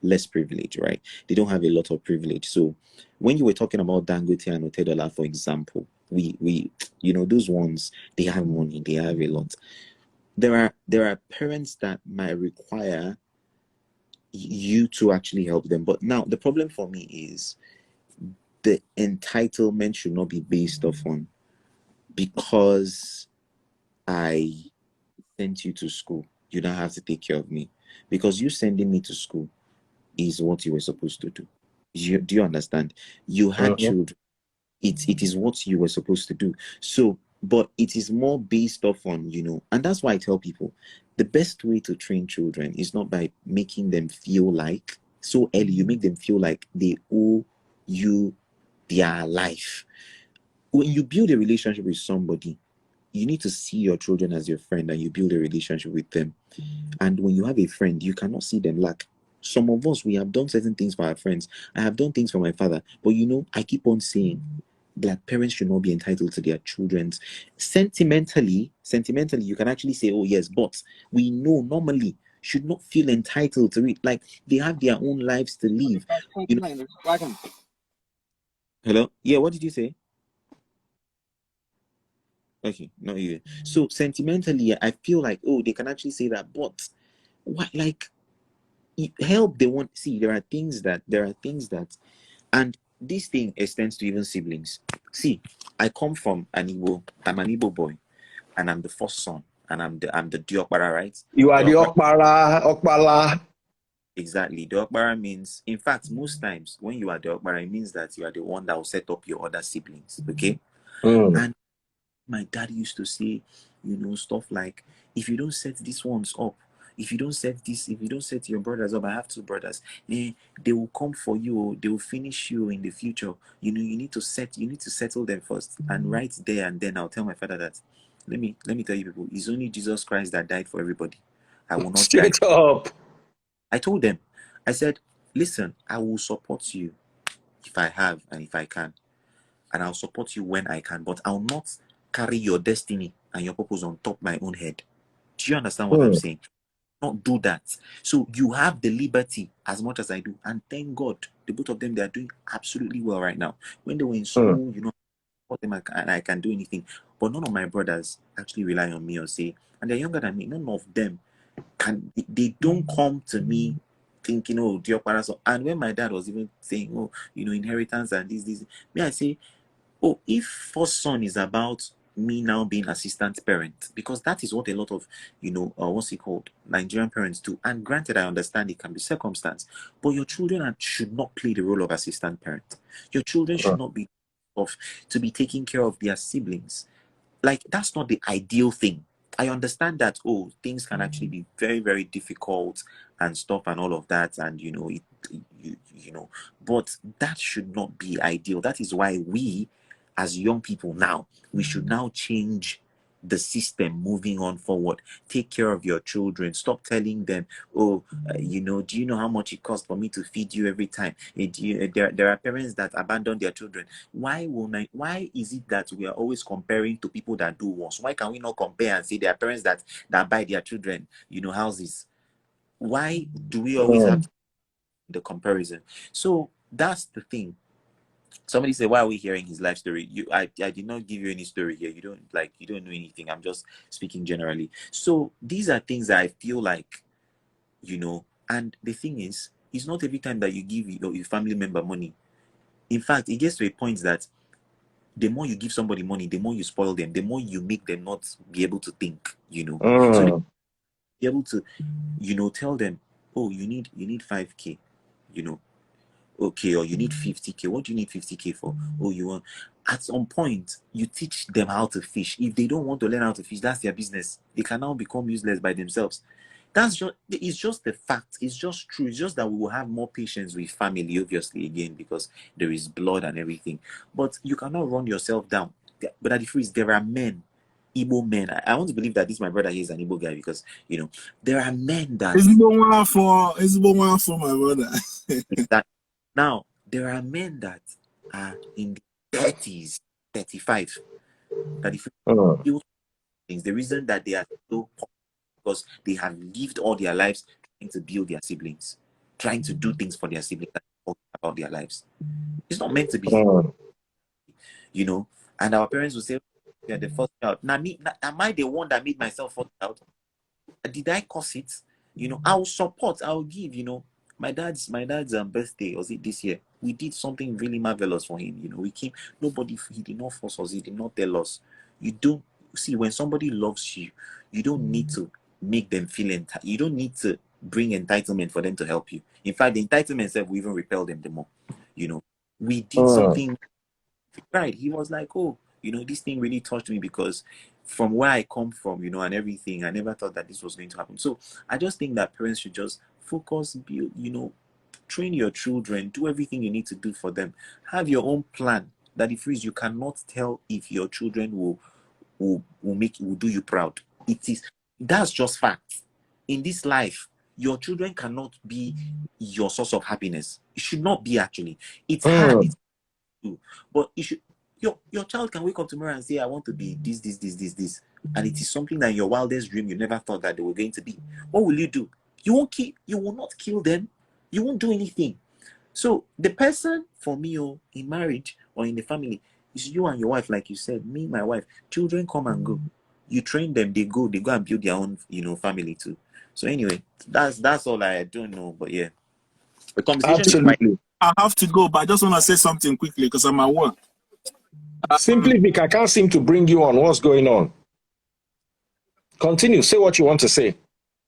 S1: less privilege, right? They don't have a lot of privilege. So when you were talking about Dangote and Otedola, for example, we those ones, they have money, they have a lot. There are parents that might require you to actually help them. But now the problem for me is the entitlement should not be based off on, because I sent you to school, you don't have to take care of me. Because you sending me to school is what you were supposed to do. Do you understand? You had children. It is what you were supposed to do. So, but it is more based off on, and that's why I tell people the best way to train children is not by making them feel like so early. You make them feel like they owe you their life. When you build a relationship with somebody, you need to see your children as your friend, and you build a relationship with them. And when you have a friend, you cannot see them lack. Some of us, we have done certain things for our friends. I have done things for my father, but I keep on saying Black parents should not be entitled to their children's. Sentimentally, you can actually say, oh yes, but we know normally should not feel entitled to it. Like, they have their own lives to live. Hello? Yeah, what did you say? Okay, not you. So sentimentally, I feel like, oh, they can actually say that, but what, like, help they want. See, there are things that, and this thing extends to even siblings. See, I come from I'm an Igbo boy, and I'm the first son, and I'm the Diokbara, right?
S2: You are the
S1: Diokbara.
S2: Okpala.
S1: Exactly. Diokbara means, in fact, most times when you are Diokbara, it means that you are the one that will set up your other siblings. Okay. And my dad used to say, stuff like, if you don't set these ones up, if you don't set your brothers up, I have two brothers, they will come for you, they will finish you in the future. You need to settle them first. And right there and then I'll tell my father that, let me tell you people, it's only Jesus Christ that died for everybody. I will not die.
S2: Straight up.
S1: I told them, I said, listen, I will support you if I have and if I can, and I'll support you when I can, but I'll not carry your destiny and your purpose on top my own head. Do you understand what I'm saying? Not do that. So you have the liberty as much as I do, and thank God the both of them, they are doing absolutely well right now. When they were in school, support them and I can do anything. But none of my brothers actually rely on me or say, and they're younger than me. None of them they don't come to me thinking, oh, dear parents. And when my dad was even saying, oh, inheritance and this, me, I say, oh, if first son is about me now being assistant parent, because that is what a lot of, what's it called, Nigerian parents do. And granted, I understand it can be circumstance, but your children should not play the role of assistant parent. Your children should not be to be taking care of their siblings. Like, that's not the ideal thing. I understand that, oh, things can actually be very, very difficult and stuff and all of that, and but that should not be ideal. That is why we, as young people now, we should now change the system moving on forward. Take care of your children. Stop telling them, oh, do you know how much it costs for me to feed you every time? There are parents that abandon their children. Why is it that we are always comparing to people that do worse? Why can we not compare and say there are parents that buy their children, houses? Why do we always have the comparison? So that's the thing. Somebody said, why are we hearing his life story? I did not give you any story here. You don't know anything. I'm just speaking generally. So these are things that I feel like, and the thing is, it's not every time that you give your family member money. In fact, it gets to a point that the more you give somebody money, the more you spoil them, the more you make them not be able to think, So they be able to, tell them, oh, you need 5K, Okay, or you need 50K. What do you need 50K for? Oh, you want, at some point you teach them how to fish. If they don't want to learn how to fish, that's their business. They can now become useless by themselves. That's just, it's just the fact. It's just true. It's just that we will have more patience with family, obviously, again, because there is blood and everything. But you cannot run yourself down. But at the freeze, there are men, Igbo men. I want to believe that this my brother here is an Igbo guy, because there are men that
S4: It's the one for my brother.
S1: that now there are men that are in the 30s, 35, that if
S2: Mm.
S1: you things, the reason that they are so poor, because they have lived all their lives trying to build their siblings, trying to do things for their siblings about their lives. It's not meant to be,
S2: Mm.
S1: and our parents will say, "Yeah, the first child. Now, am I the one that made myself first child? Did I cause it? I'll support, I'll give. My dad's birthday, was it this year? We did something really marvelous for him. We came. He did not force us. He did not tell us. You don't see, when somebody loves you, you don't need to make them feel entitled. You don't need to bring entitlement for them to help you. In fact, the entitlement itself will even repel them the more. We did
S2: Mm.
S1: something right. He was like, oh, this thing really touched me, because from where I come from, and everything, I never thought that this was going to happen. So I just think that parents should just focus, build, train your children, do everything you need to do for them. Have your own plan, that if you cannot tell if your children will do you proud. That's just fact. In this life, your children cannot be your source of happiness. It should not be, actually. It's hard.
S2: Mm.
S1: It's do. But you should, your child can wake up tomorrow and say, I want to be this, this, this, this, this. And it is something that in your wildest dream you never thought that they were going to be. What will you do? You will not kill them. You won't do anything. So the person, for me, in marriage or in the family, is you and your wife, like you said, me, my wife. Children come and go. You train them, they go and build their own, family too. So anyway, that's all. I don't know. But yeah, the conversation is quite.
S2: Absolutely.
S4: I have to go, but I just want to say something quickly because I'm at work.
S2: Simply, Vic, I can't seem to bring you on. What's going on? Continue. Say what you want to say.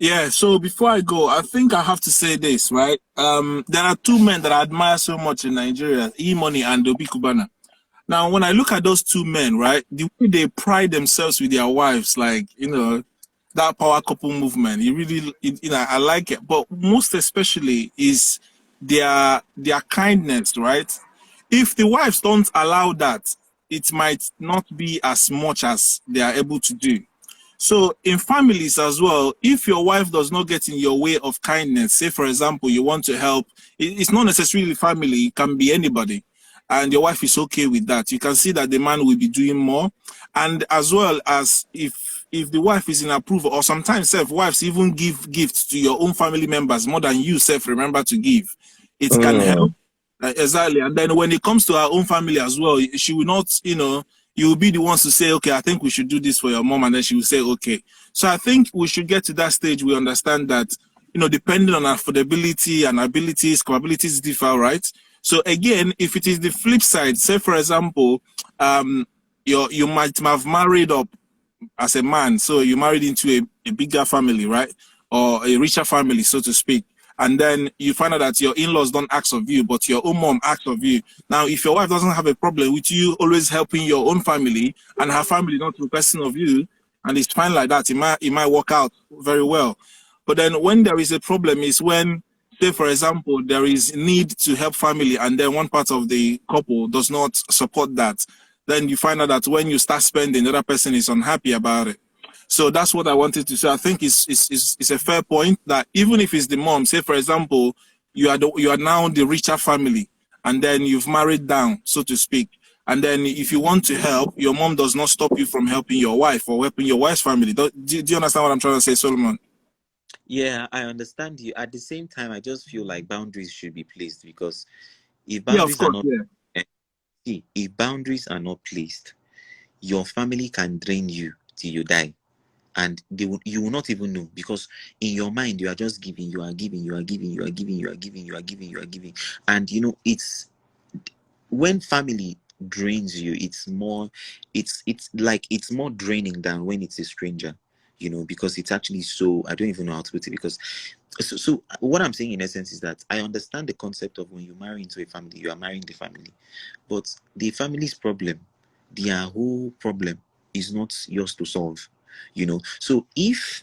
S4: Yeah, so before I go, I think I have to say this, right? There are two men that I admire so much in Nigeria, E-Money and Obi Kubana. Now, when I look at those two men, right, the way they pride themselves with their wives, like, that power couple movement, I like it. But most especially is their kindness, right? If the wives don't allow that, it might not be as much as they are able to do. So in families as well, if your wife does not get in your way of kindness, say for example, you want to help, it's not necessarily family, it can be anybody, and your wife is okay with that, you can see that the man will be doing more. And as well as if the wife is in approval, or sometimes wives even give gifts to your own family members more than you remember to give, it can help.
S2: Mm.
S4: Exactly. And then when it comes to her own family as well, she will not, you will be the ones to say, okay, I think we should do this for your mom. And then she will say, okay. So I think we should get to that stage. We understand that, depending on affordability and abilities, capabilities differ, right? So again, if it is the flip side, say for example, you might have married up as a man. So you married into a bigger family, right? Or a richer family, so to speak. And then you find out that your in-laws don't ask of you, but your own mom asks of you. Now, if your wife doesn't have a problem with you always helping your own family and her family not requesting of you, and it's fine like that, it might work out very well. But then when there is a problem is when, say for example, there is need to help family and then one part of the couple does not support that, then you find out that when you start spending, the other person is unhappy about it. So that's what I wanted to say. I think it's a fair point that even if it's the mom, say for example, you are now the richer family, and then you've married down, so to speak. And then if you want to help, your mom does not stop you from helping your wife or helping your wife's family. Do you understand what I'm trying to say, Solomon?
S1: Yeah, I understand you. At the same time, I just feel like boundaries should be placed, because if
S4: Yeah, of
S1: boundaries are
S4: course.
S1: not
S4: Yeah.
S1: if boundaries are not placed, your family can drain you till you die, and you will not even know, because in your mind you are just giving, you are giving, you are giving, you are giving, you are giving, you are giving, you are giving, and it's when family drains you, it's more draining than when it's a stranger. you know, because it's actually so, I don't even know how to put it, because so what I'm saying in essence is that I understand the concept of when you marry into a family, you are marrying the family, but the family's problem, their whole problem is not yours to solve, you know. So if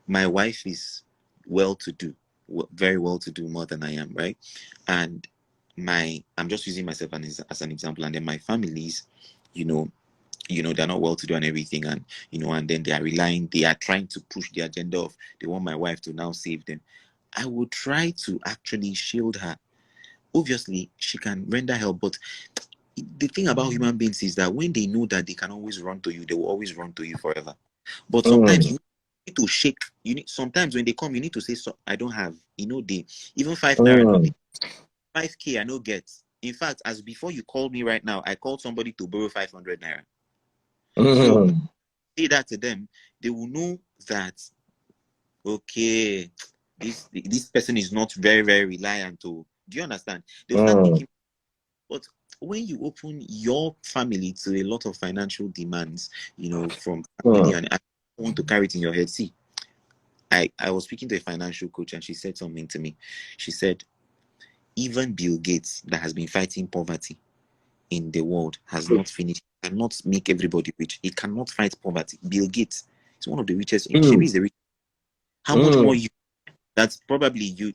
S1: my wife is well to do, very well to do, more than I am, right, and I'm just using myself as an example, and then my family's, you know, they're not well to do and everything, and you know, and then they are trying to push the agenda of they want my wife to now save them. I would try to actually shield her. Obviously she can render help, but the thing about human beings is that when they know that they can always run to you, they will always run to you forever. But sometimes you need to shake. Sometimes when they come, you need to say, so I don't have, you know, they even 5 naira, 5K I no get. In fact, as before you called me right now, I called somebody to borrow 500 naira. So say that to them, they will know that, okay, this person is not very, very reliant to. Do you understand? They'll start thinking. But when you open your family to a lot of financial demands, you know, from family, and I don't want to carry it in your head. See, I was speaking to a financial coach, and she said something to me. She said, even Bill Gates, that has been fighting poverty in the world, has not finished. Cannot make everybody rich. He cannot fight poverty. Bill Gates is one of the richest. Maybe is the richest. How much more you? That's probably you.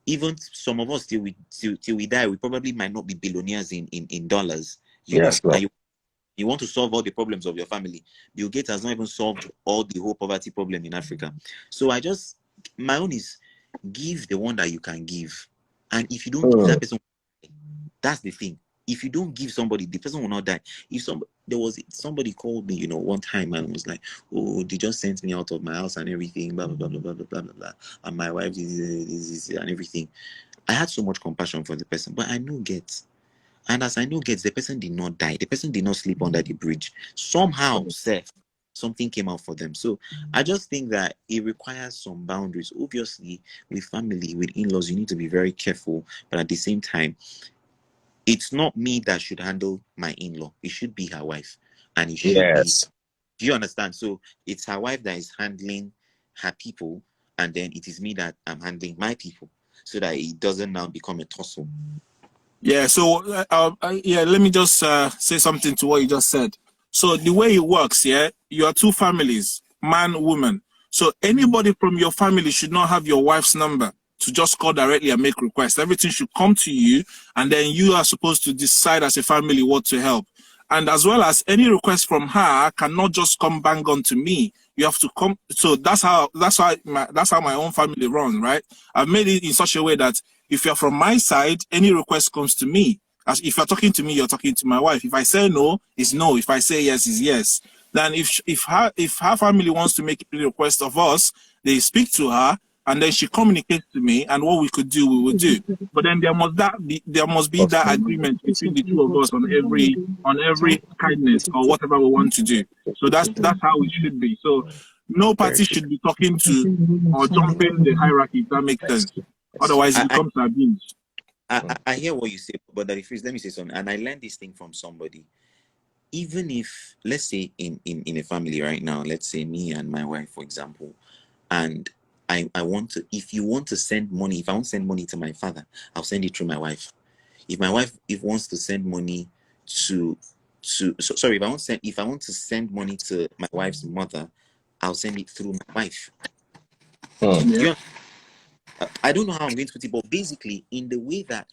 S1: Even some of us till we die, we probably might not be billionaires in dollars. You know, and you want to solve all the problems of your family. Bill Gates has not even solved all the whole poverty problem in Africa. So my own is, give the one that you can give, and if you don't give that person, that's the thing. If you don't give somebody, the person will not die. If somebody called me, you know, one time and was like, oh, they just sent me out of my house and everything, blah blah blah blah blah blah blah blah, and my wife is and everything. I had so much compassion for the person, but I know gets. And as I know gets, the person did not die. The person did not sleep under the bridge. Somehow, something came out for them. So I just think that it requires some boundaries. Obviously, with family, with in-laws, you need to be very careful. But at the same time, it's not me that should handle my in-law. It should be her wife. And it should be. Do you understand? So it's her wife that is handling her people. And then it is me that I'm handling my people. So that it doesn't now become a tussle.
S4: Yeah, so let me just say something to what you just said. So the way it works, you are two families, man, woman. So anybody from your family should not have your wife's number to just call directly and make requests. Everything should come to you, and then you are supposed to decide as a family what to help. And as well as any request from her cannot just come bang on to me. You have to come. So that's how my own family runs, right? I've made it in such a way that if you're from my side, any request comes to me. As if you're talking to me, you're talking to my wife. If I say no, it's no. If I say yes, it's yes. Then if her family wants to make a request of us, they speak to her, and then she communicates to me, and what we could do, we will do. But then there must be that agreement between the two of us on every kindness or whatever we want to do. So that's how it should be. So no party should be talking to or jumping the hierarchy, if that makes sense. Otherwise, it becomes abuse.
S1: I hear what you say, but that if let me say something, and I learned this thing from somebody. Even if, let's say, in a family right now, let's say me and my wife, for example, and I want to, if you want to send money, if I want to send money to my father, I'll send it through my wife. If my wife wants to send money if I want to send money to my wife's mother, I'll send it through my wife. I don't know how I'm going to put it, but basically in the way that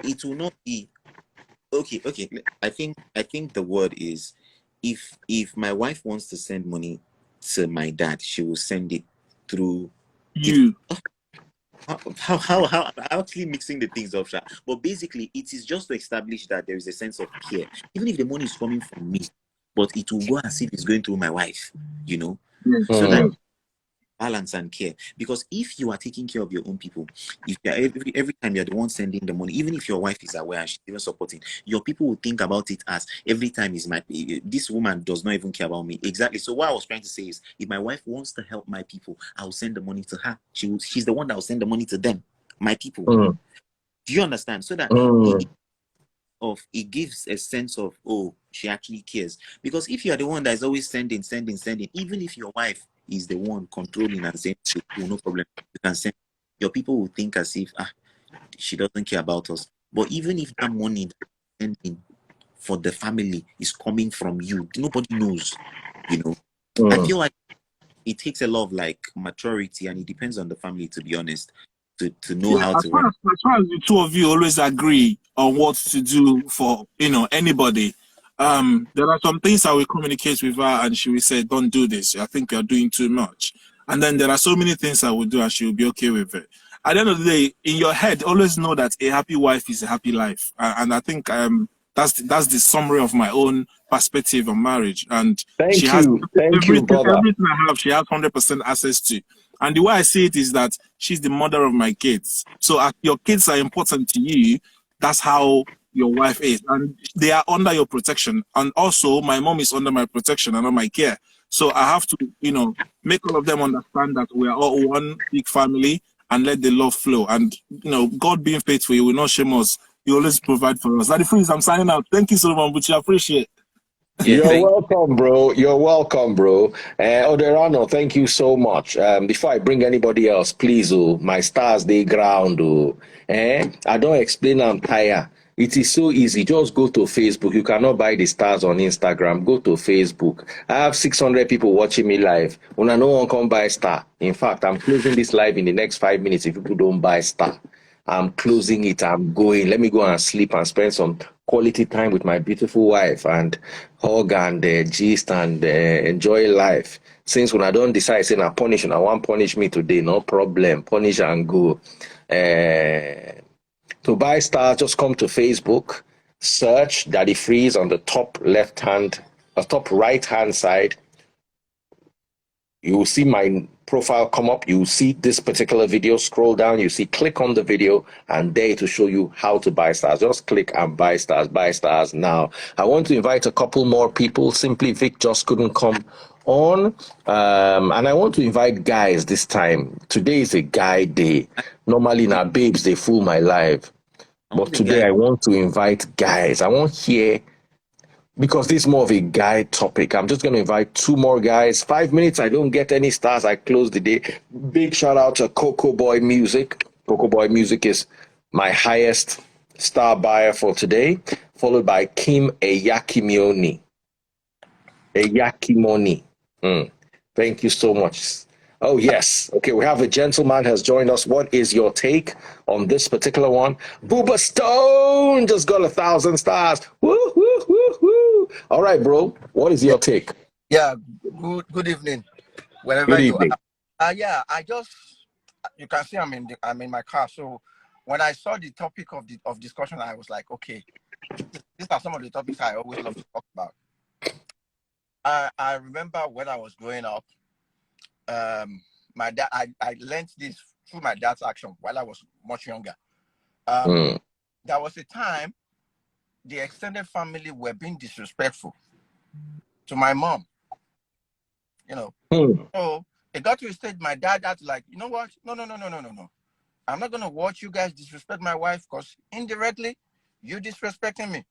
S1: it will not be okay. I think the word is, if my wife wants to send money to my dad, she will send it through
S4: you.
S1: How I'm actually mixing the things up, but basically it is just to establish that there is a sense of care, even if the money is coming from me, but it will go as if it's going through my wife, you know, so that balance and care. Because if you are taking care of your own people, if you're every time you're the one sending the money, even if your wife is aware and she's even supporting, your people will think about it as every time is this woman does not even care about me. Exactly. So what I was trying to say is, if my wife wants to help my people, I'll send the money to her. She's the one that will send the money to them, my people. Do you understand? So that it gives a sense of, oh, she actually cares. Because if you're the one that is always sending, even if your wife is the one controlling and saying, oh, no problem, you can send, your people will think as if she doesn't care about us. But even if that money that you're sending for the family is coming from you, nobody knows, you know. I feel like it takes a lot of like maturity, and it depends on the family, to be honest, to know how to run.
S4: As far as the two of you always agree on what to do for, you know, anybody, there are some things I will communicate with her and she will say, don't do this, I think you're doing too much. And then there are so many things I will do and she will be okay with it. At the end of the day, in your head, always know that a happy wife is a happy life. And I think that's the summary of my own perspective on marriage. And
S2: Thank you, brother.
S4: Everything I have, she has 100% access to. And the way I see it is that she's the mother of my kids. So as your kids are important to you, that's how your wife is. And they are under your protection. And also, my mom is under my protection and on my care. So I have to, you know, make all of them understand that we are all one big family and let the love flow. And, you know, God being faithful, He will not shame us. He always provide for us. Daddy Freeze, I'm signing out. Thank you so much, Buchi. I appreciate it.
S2: You're welcome, bro. You're welcome, bro. Oderano, thank you so much. Before I bring anybody else, please, my stars, they ground. I don't explain, I'm tired. It is so easy. Just go to Facebook. You cannot buy the stars on Instagram. Go to Facebook. I have 600 people watching me live. When no one can buy star. In fact, I'm closing this live in the next 5 minutes if people don't buy star. I'm closing it. I'm going. Let me go and sleep and spend some quality time with my beautiful wife and hug and gist and enjoy life. Since when I don't decide, say, I punish, and I want punish me today, no problem. Punish and go. To buy stars, just come to Facebook, search Daddy Freeze on the top top right hand side. You will see my profile come up. You will see this particular video. Scroll down. You see, click on the video, and there to show you how to buy stars. Just click and buy stars. Buy stars now. I want to invite a couple more people. Simply Vic just couldn't come on, and I want to invite guys this time. Today is a guy day. Normally, now babes they fool my life, but today I want to invite guys. I want here. Because this is more of a guy topic. I'm just going to invite 2 more guys. 5 minutes, I don't get any stars. I close the day. Big shout out to Coco Boy Music. Coco Boy Music is my highest star buyer for today, followed by Kim Eyakimioni. Thank you so much. Oh, yes. Okay, we have a gentleman has joined us. What is your take on this particular one? Booba Stone just got 1,000 stars. Woo, woo, woo, woo. All right, bro. What is your take?
S5: Yeah, good evening. Wherever you are. Yeah, you can see I'm in my car. So when I saw the topic of discussion, I was like, okay, these are some of the topics I always love to talk about. I remember when I was growing up, my dad, I learned this through my dad's action while I was much younger. There was a time the extended family were being disrespectful to my mom. You know, so it got to a stage my dad had to like, you know what? No. I'm not gonna watch you guys disrespect my wife because indirectly you disrespecting me.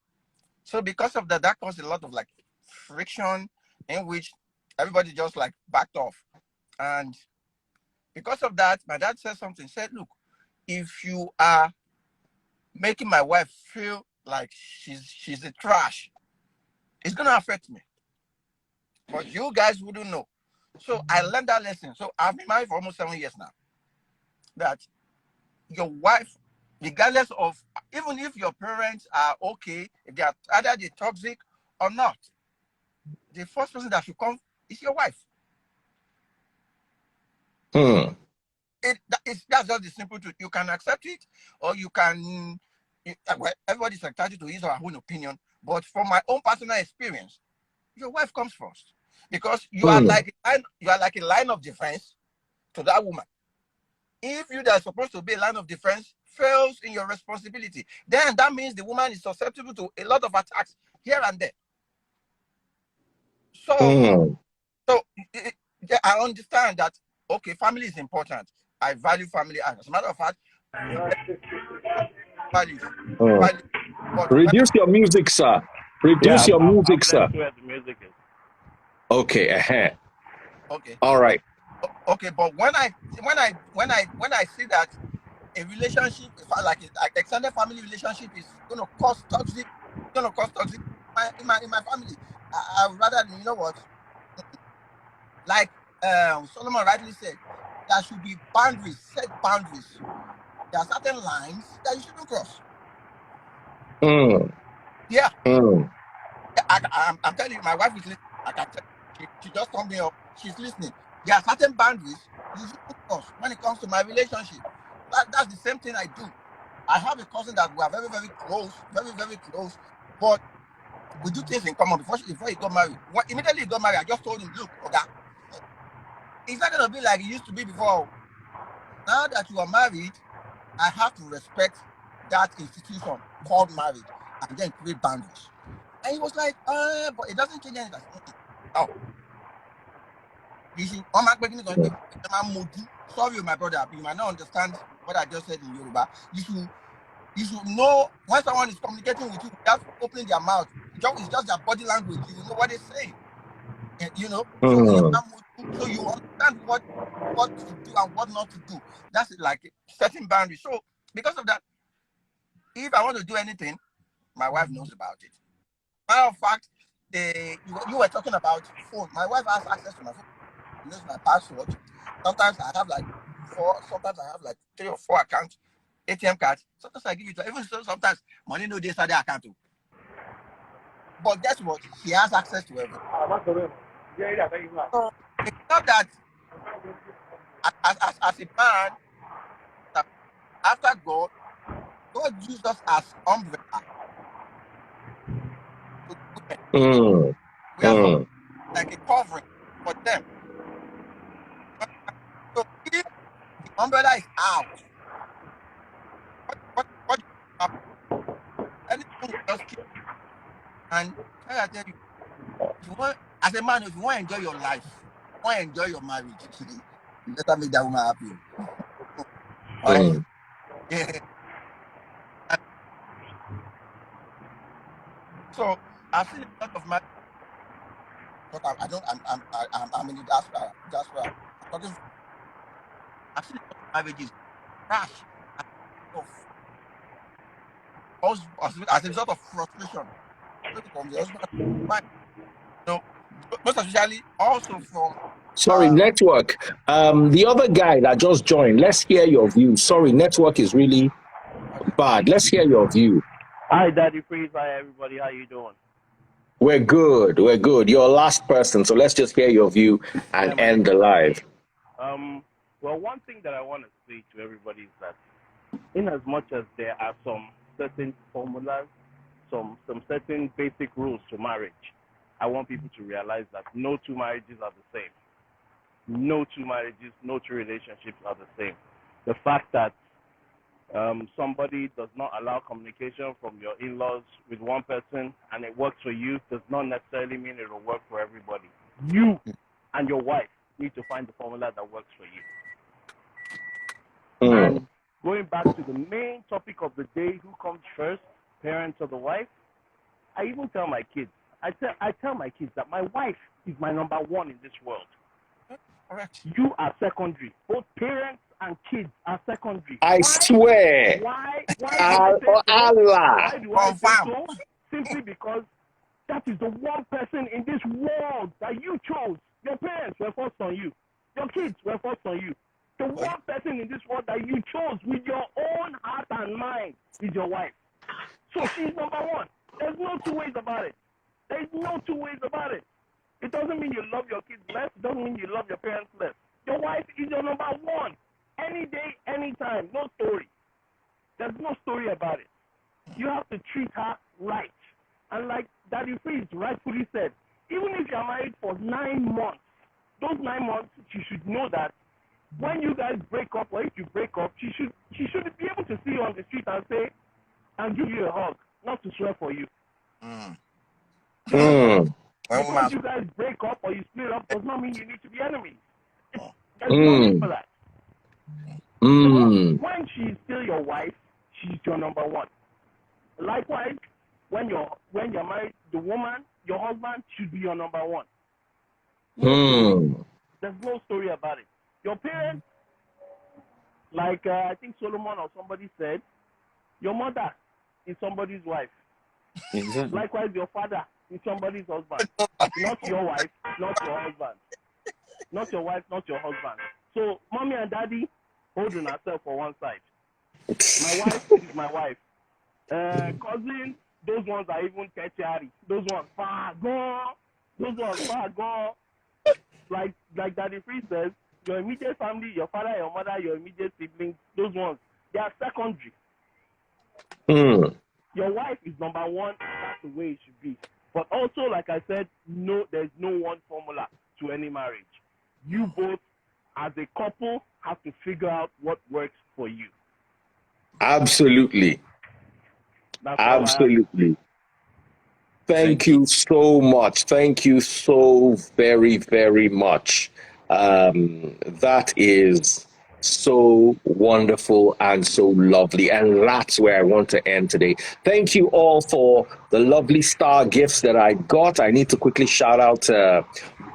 S5: So because of that caused a lot of like friction in which everybody just like backed off. And because of that, my dad said something, said, look, if you are making my wife feel like she's a trash, it's gonna affect me. But you guys wouldn't know. So I learned that lesson. So I've been married for almost 7 years now. That your wife, regardless of, even if your parents are okay, if they are either they're toxic or not, the first person that should come is your wife. That's just the simple truth. You can accept it, or you can. Everybody's entitled to his or her own opinion. But from my own personal experience, your wife comes first because you are like a line of defense to that woman. If you that are supposed to be a line of defense fails in your responsibility, then that means the woman is susceptible to a lot of attacks here and there. So I understand that. Okay, family is important. I value family. As a matter of fact, values.
S2: Reduce your music, sir. Reduce your music,
S6: I'm
S2: sir.
S6: left where the music is.
S2: Okay.
S5: Okay.
S2: All right.
S5: Okay, but when I see that a relationship, like extended family relationship, is going to cause toxic, in my family, I would rather, you know what, like Solomon rightly said, there should be boundaries, set boundaries. There are certain lines that you shouldn't cross. Yeah. I'm telling you, my wife is listening. I can tell she just told me up. She's listening. There are certain boundaries you shouldn't cross when it comes to my relationship. That's the same thing I do. I have a cousin that we are very, very close, but we do things in common before he got married. Immediately he got married, I just told him, look, okay, it's not gonna be like it used to be before. Now that you are married, I have to respect that institution called marriage and then create boundaries. And he was like, but it doesn't change anything. Oh. You should sorry, my brother, you might not understand what I just said in Yoruba. You should know when someone is communicating with you without opening their mouth. It's just their body language. You will know what they say. And, so you understand what to do and what not to do. That's like setting boundaries. So because of that, if I want to do anything, my wife knows about it. Matter of fact, you were talking about phone. My wife has access to my phone. She knows my password. Sometimes I have like 4. Sometimes I have like 3 or 4 accounts, ATM cards. Sometimes I give it to her. Even so, sometimes money no dey inside the account too. But guess what? She has access to everything. So it's not that as a man, that after God used us as umbrella. We are like a covering for them. So if the umbrella is out, what anything will just keep. And I tell you, if you want, as a man, if you want to enjoy your life, want to enjoy your marriage, you better make that woman happy. Right? Yeah. So I've seen a lot of marriages, but I'm in the diaspora. I'm talking. I've seen a lot of marriages crash as a result of frustration from the husband, wife. Most especially also from.
S2: Sorry, network. The other guy that just joined, let's hear your view. Sorry, network is really bad. Let's hear your view.
S6: Hi, Daddy Freeze. Hi, everybody. How you doing?
S2: We're good. You're last person, so let's just hear your view and end the live.
S6: Well, one thing that I want to say to everybody is that in as much as there are some certain formulas, some certain basic rules to marriage, I want people to realize that no 2 marriages are the same. No 2 marriages, no 2 relationships are the same. The fact that somebody does not allow communication from your in-laws with one person and it works for you does not necessarily mean it will work for everybody. You and your wife need to find the formula that works for you. And going back to the main topic of the day, who comes first, parents or the wife? I even tell my kids, I tell my kids that my wife is my number 1 in this world.
S5: Correct.
S6: You are secondary. Both parents and kids are secondary.
S2: I swear.
S6: Why do I say so? Simply because that is the one person in this world that you chose. Your parents were forced on you. Your kids were forced on you. The one person in this world that you chose with your own heart and mind is your wife. So she's number 1. There's no 2 ways about it. It doesn't mean you love your kids less. It doesn't mean you love your parents less. Your wife is your number 1. Any day, anytime. No story. There's no story about it. You have to treat her right. And like Daddy Freeze rightfully said, even if you're married for 9 months, those 9 months, you should know that when you guys break up, or if you break up, she should be able to see you on the street and say, and give you a hug, not to swear for you. Because you guys break up or you split up does not mean you need to be enemies. There's no need for that. So when she's still your wife, she's your number 1. Likewise, when you're married, the woman, your husband should be your number one. There's no story about it. Your parents, like I think Solomon or somebody said, your mother is somebody's wife.
S1: Exactly.
S6: Likewise, your father is somebody's husband. Not your wife, not your husband. Not your wife, not your husband. So, mommy and daddy, holding ourselves for one side. My wife is my wife. Cousin, those ones are even tertiary. Those ones far gone. Those ones far gone. Like Daddy Free says, your immediate family, your father, your mother, your immediate siblings, those ones, they are secondary. Your wife is number one, and that's the way it should be. But also, like I said, no, there's no one formula to any marriage. You both, as a couple, have to figure out what works for you.
S2: Absolutely. Absolutely. Thank you so much. Thank you so very, very much. That is so wonderful and so lovely. And that's where I want to end today. Thank you all for the lovely star gifts that I got. I need to quickly shout out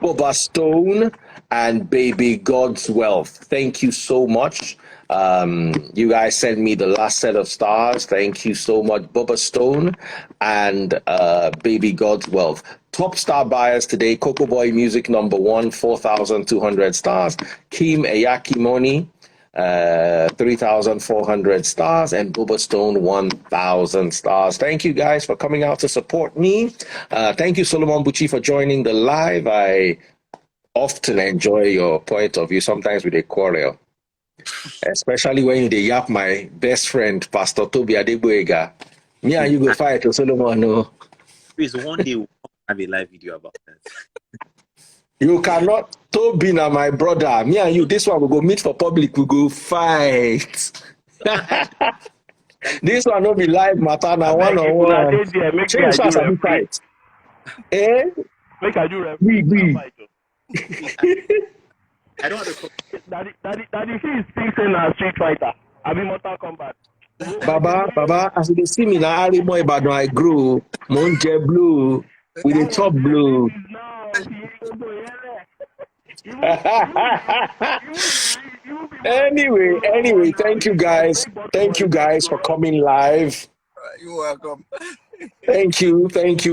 S2: Boba Stone and Baby God's Wealth. Thank you so much. You guys sent me the last set of stars. Thank you so much, Bubba Stone and Baby God's Wealth. Top star buyers today: Coco Boy Music #1, 4,200 stars. Kim Eyakimoni, 3,400 stars, and Bubba Stone, 1,000 stars. Thank you guys for coming out to support me. Thank you, Solomon Buchi, for joining the live. I often enjoy your point of view. Sometimes with a quarrel. Especially when they yap my best friend, Pastor Toby Adegboyega. Me and you go fight to Solomon. No.
S1: Please, one day we'll have a live video about that.
S2: You cannot. Toby na my brother. Me and you, this one we go meet for public. We go fight. This one no be live matter na one-on-one. Change us and fight. Eh?
S6: Make I do referee.
S1: I don't have
S6: Daddy he is thinking a Street Fighter. I mean Mortal Kombat.
S2: Baba, as you see me na Arimo Ibadan I grow. Monje blue with the top blue. Anyway, thank you guys. Thank you guys for coming live.
S5: You're welcome.
S2: Thank you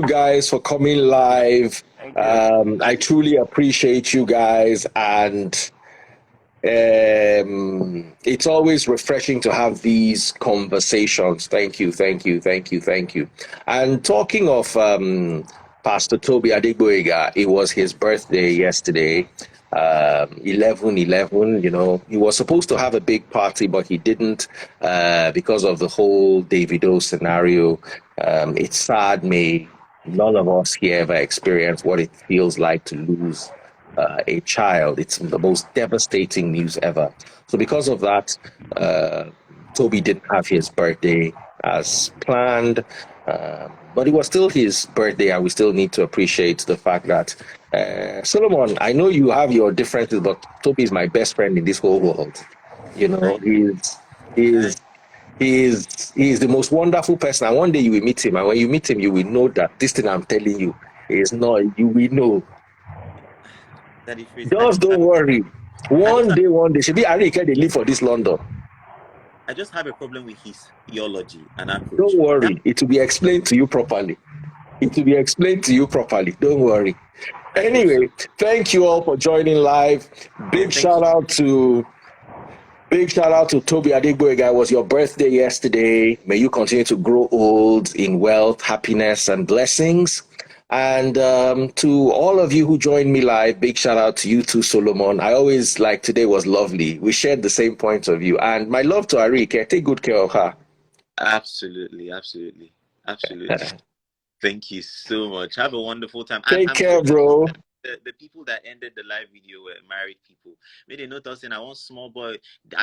S2: guys for coming live. I truly appreciate you guys, and it's always refreshing to have these conversations. Thank you. And talking of Pastor Toby Adegboyega, it was his birthday yesterday. 11/11, you know, he was supposed to have a big party, but he didn't because of the whole Davido scenario. It's sad. May none of us here ever experience what it feels like to lose a child. It's the most devastating news ever. So because of that, Toby didn't have his birthday as planned. But it was still his birthday, and we still need to appreciate the fact that Solomon, I know you have your differences, but Toby is my best friend in this whole world. You know, he's the most wonderful person. And one day you will meet him, and when you meet him, you will know that this thing I'm telling you is not. You will know. Just don't worry. One day, should be Arike, they live for this London.
S1: I just have a problem with his theology and approach.
S2: Don't worry, it will be explained to you properly. Don't worry. Anyway, thank you all for joining live. Big shout out to Toby Adegboyega. It was your birthday yesterday. May you continue to grow old in wealth, happiness, and blessings. And to all of you who joined me live, big shout out to you too, Solomon. I always like today was lovely. We shared the same points of view. And my love to Arike. Take good care of her.
S1: Absolutely. Thank you so much. Have a wonderful time.
S2: Take care, bro.
S1: The people that ended the live video were married people. May they notice, and I want small boy,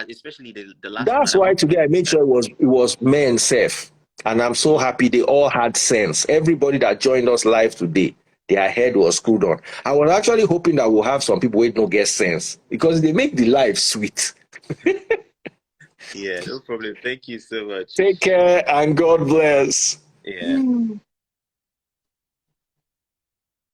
S1: especially the last.
S2: That's why today I made sure it was men safe. And I'm so happy they all had sense. Everybody that joined us live today, their head was screwed on. I was actually hoping that we'll have some people who don't get sense, because they make the life sweet.
S1: Yeah, no problem. Thank you so much.
S2: Take care and God bless.
S1: Yeah.